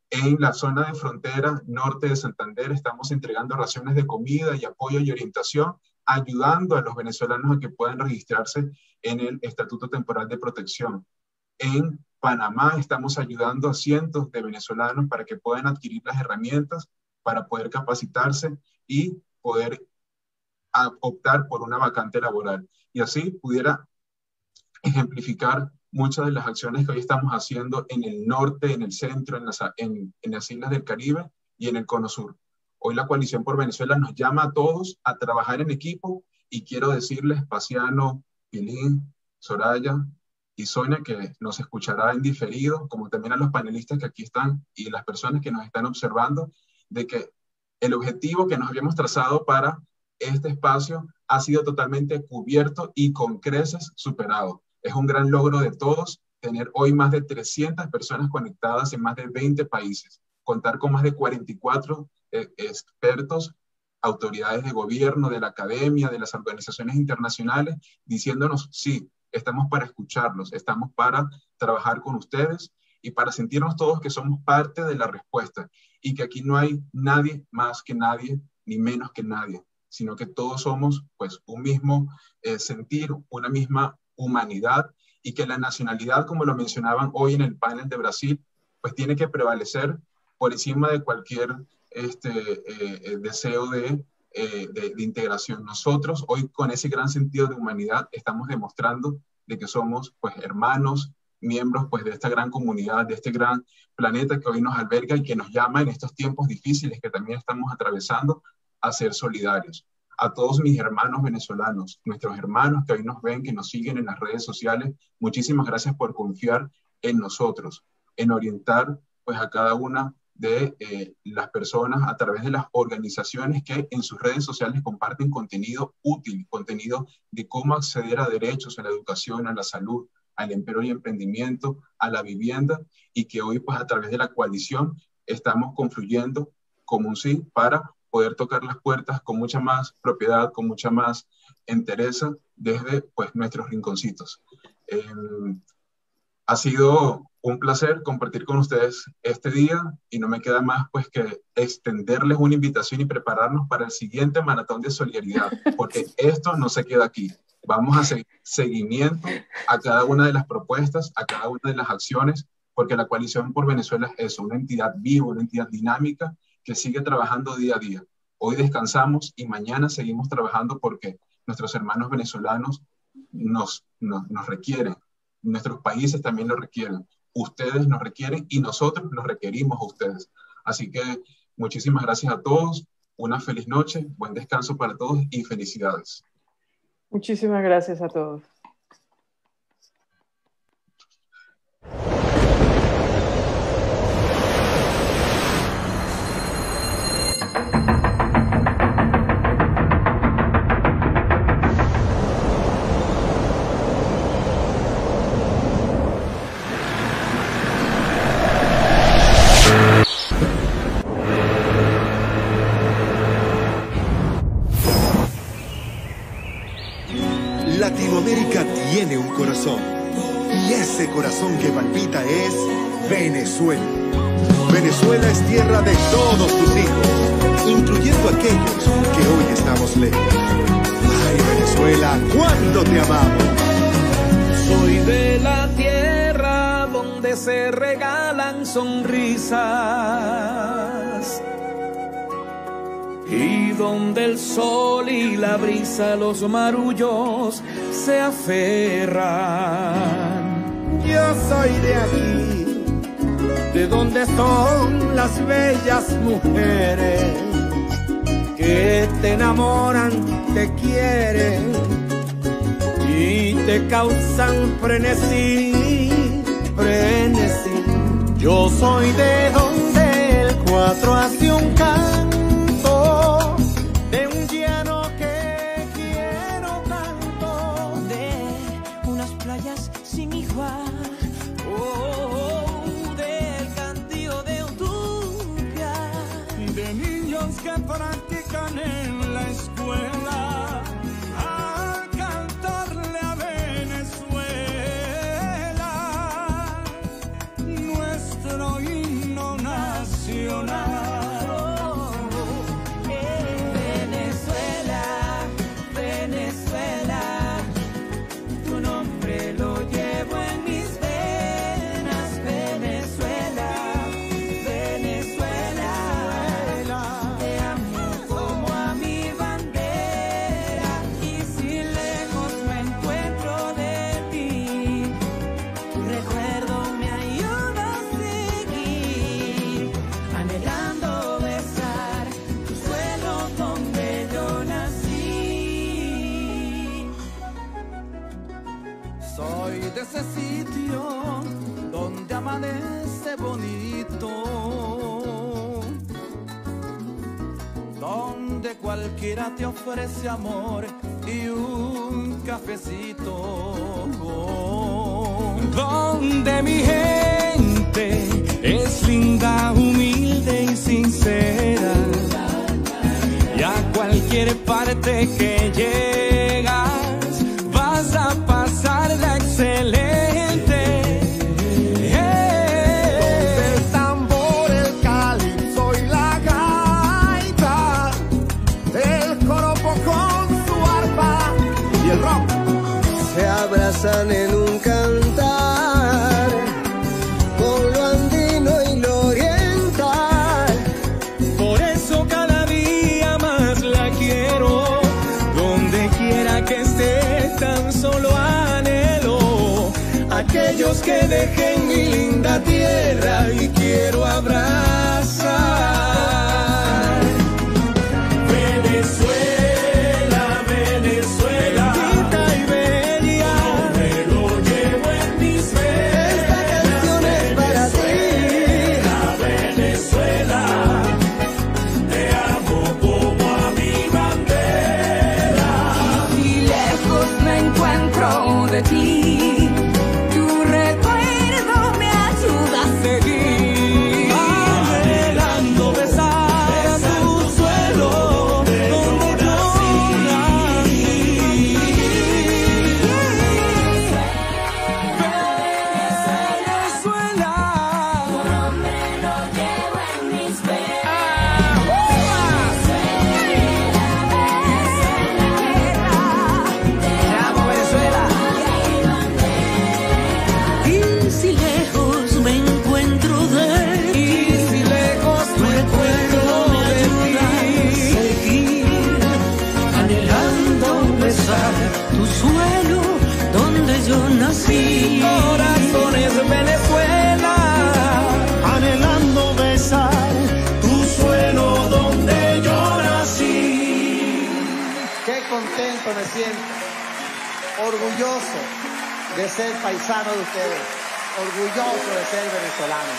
En la zona de frontera norte de Santander estamos entregando raciones de comida y apoyo y orientación, ayudando a los venezolanos a que puedan registrarse en el Estatuto Temporal de Protección. En Panamá estamos ayudando a cientos de venezolanos para que puedan adquirir las herramientas para poder capacitarse y poder optar por una vacante laboral. Y así pudiera ejemplificar muchas de las acciones que hoy estamos haciendo en el norte, en el centro, en las islas del Caribe y en el Cono Sur. Hoy la Coalición por Venezuela nos llama a todos a trabajar en equipo y quiero decirles, Paciano, Pilín, Soraya y Sonia, que nos escuchará en diferido, como también a los panelistas que aquí están y las personas que nos están observando, de que el objetivo que nos habíamos trazado para este espacio ha sido totalmente cubierto y con creces superado. Es un gran logro de todos tener hoy más de 300 personas conectadas en más de 20 países, contar con más de 44 expertos, autoridades de gobierno, de la academia, de las organizaciones internacionales, diciéndonos, sí, estamos para escucharlos, estamos para trabajar con ustedes y para sentirnos todos que somos parte de la respuesta y que aquí no hay nadie más que nadie, ni menos que nadie, sino que todos somos pues un mismo sentir, una misma humanidad y que la nacionalidad, como lo mencionaban hoy en el panel de Brasil, pues tiene que prevalecer por encima de cualquier deseo de integración. Nosotros hoy con ese gran sentido de humanidad estamos demostrando de que somos pues hermanos, miembros pues de esta gran comunidad, de este gran planeta que hoy nos alberga y que nos llama en estos tiempos difíciles que también estamos atravesando a ser solidarios. A todos mis hermanos venezolanos, nuestros hermanos que hoy nos ven, que nos siguen en las redes sociales, muchísimas gracias por confiar en nosotros, en orientar pues a cada una de las personas a través de las organizaciones que en sus redes sociales comparten contenido útil, contenido de cómo acceder a derechos, a la educación, a la salud, al empleo y emprendimiento, a la vivienda, y que hoy pues a través de la coalición estamos confluyendo como un sí para poder tocar las puertas con mucha más propiedad, con mucha más entereza desde pues nuestros rinconcitos. Ha sido un placer compartir con ustedes este día y no me queda más pues que extenderles una invitación y prepararnos para el siguiente maratón de solidaridad, porque esto no se queda aquí. Vamos a hacer seguimiento a cada una de las propuestas, a cada una de las acciones, porque la Coalición por Venezuela es una entidad viva, una entidad dinámica que sigue trabajando día a día. Hoy descansamos y mañana seguimos trabajando porque nuestros hermanos venezolanos nos requieren. Nuestros países también lo requieren. Ustedes nos requieren y nosotros los requerimos a ustedes. Así que muchísimas gracias a todos. Una feliz noche, buen descanso para todos y felicidades. Muchísimas gracias a todos. Latinoamérica tiene un corazón y ese corazón que palpita es Venezuela. Venezuela es tierra de todos tus hijos. incluyendo aquellos que hoy estamos lejos. Ay, Venezuela, cuánto te amamos. Soy de la tierra donde se regalan sonrisas y donde el sol y la brisa, los marullos se aferran. Yo soy de aquí, de donde son las bellas mujeres que te enamoran, te quieren y te causan frenesí, frenesí. Yo soy de donde el 4 hace un canto, de un llano que quiero tanto, de unas playas sin igual, del cantío de Utopía, de niños que practican en la escuela a cantarle a Venezuela nuestro himno nacional. Venezuela, Venezuela, tu nombre lo llevo en mis venas. Venezuela, Venezuela, te amo como a mi bandera. Y si lejos me encuentro de ti, tu recuerdo me ayuda a seguir, anhelando besar tu suelo donde yo nací. Soy de ese sitio donde amanece bonito, donde cualquiera te ofrece amor y un cafecito, Donde mi gente es linda, humilde y sincera, y a cualquier parte que llegas vas a pasarla excelente. donde el tambor, el calipso y la gaita, el joropo con su arpa y el rock Se abrazan en un cantar con lo andino y lo oriental. Por eso cada día más la quiero. Donde quiera que esté, tan solo anhelo aquellos que dejen mi linda tierra y quiero abrazar. Venezuela, Venezuela, bendita y bella, me lo llevo en mis venas. Esta canción es para ti. Venezuela, te amo como a mi bandera. Si lejos me encuentro de ti, tu recuerdo me ayuda a seguir, anhelando besar tu suelo donde yo nací. Venezuela, tu nombre lo llevo en mis venas. Te amo, Venezuela. Y si lejos me encuentro de ti, y si lejos me encuentro de ti, seguir anhelando besar tu suelo donde yo nací. Corazones, Venezuela, anhelando besar tu suelo donde yo nací. Qué contento me siento, orgulloso de ser paisano de ustedes, orgulloso de ser venezolano.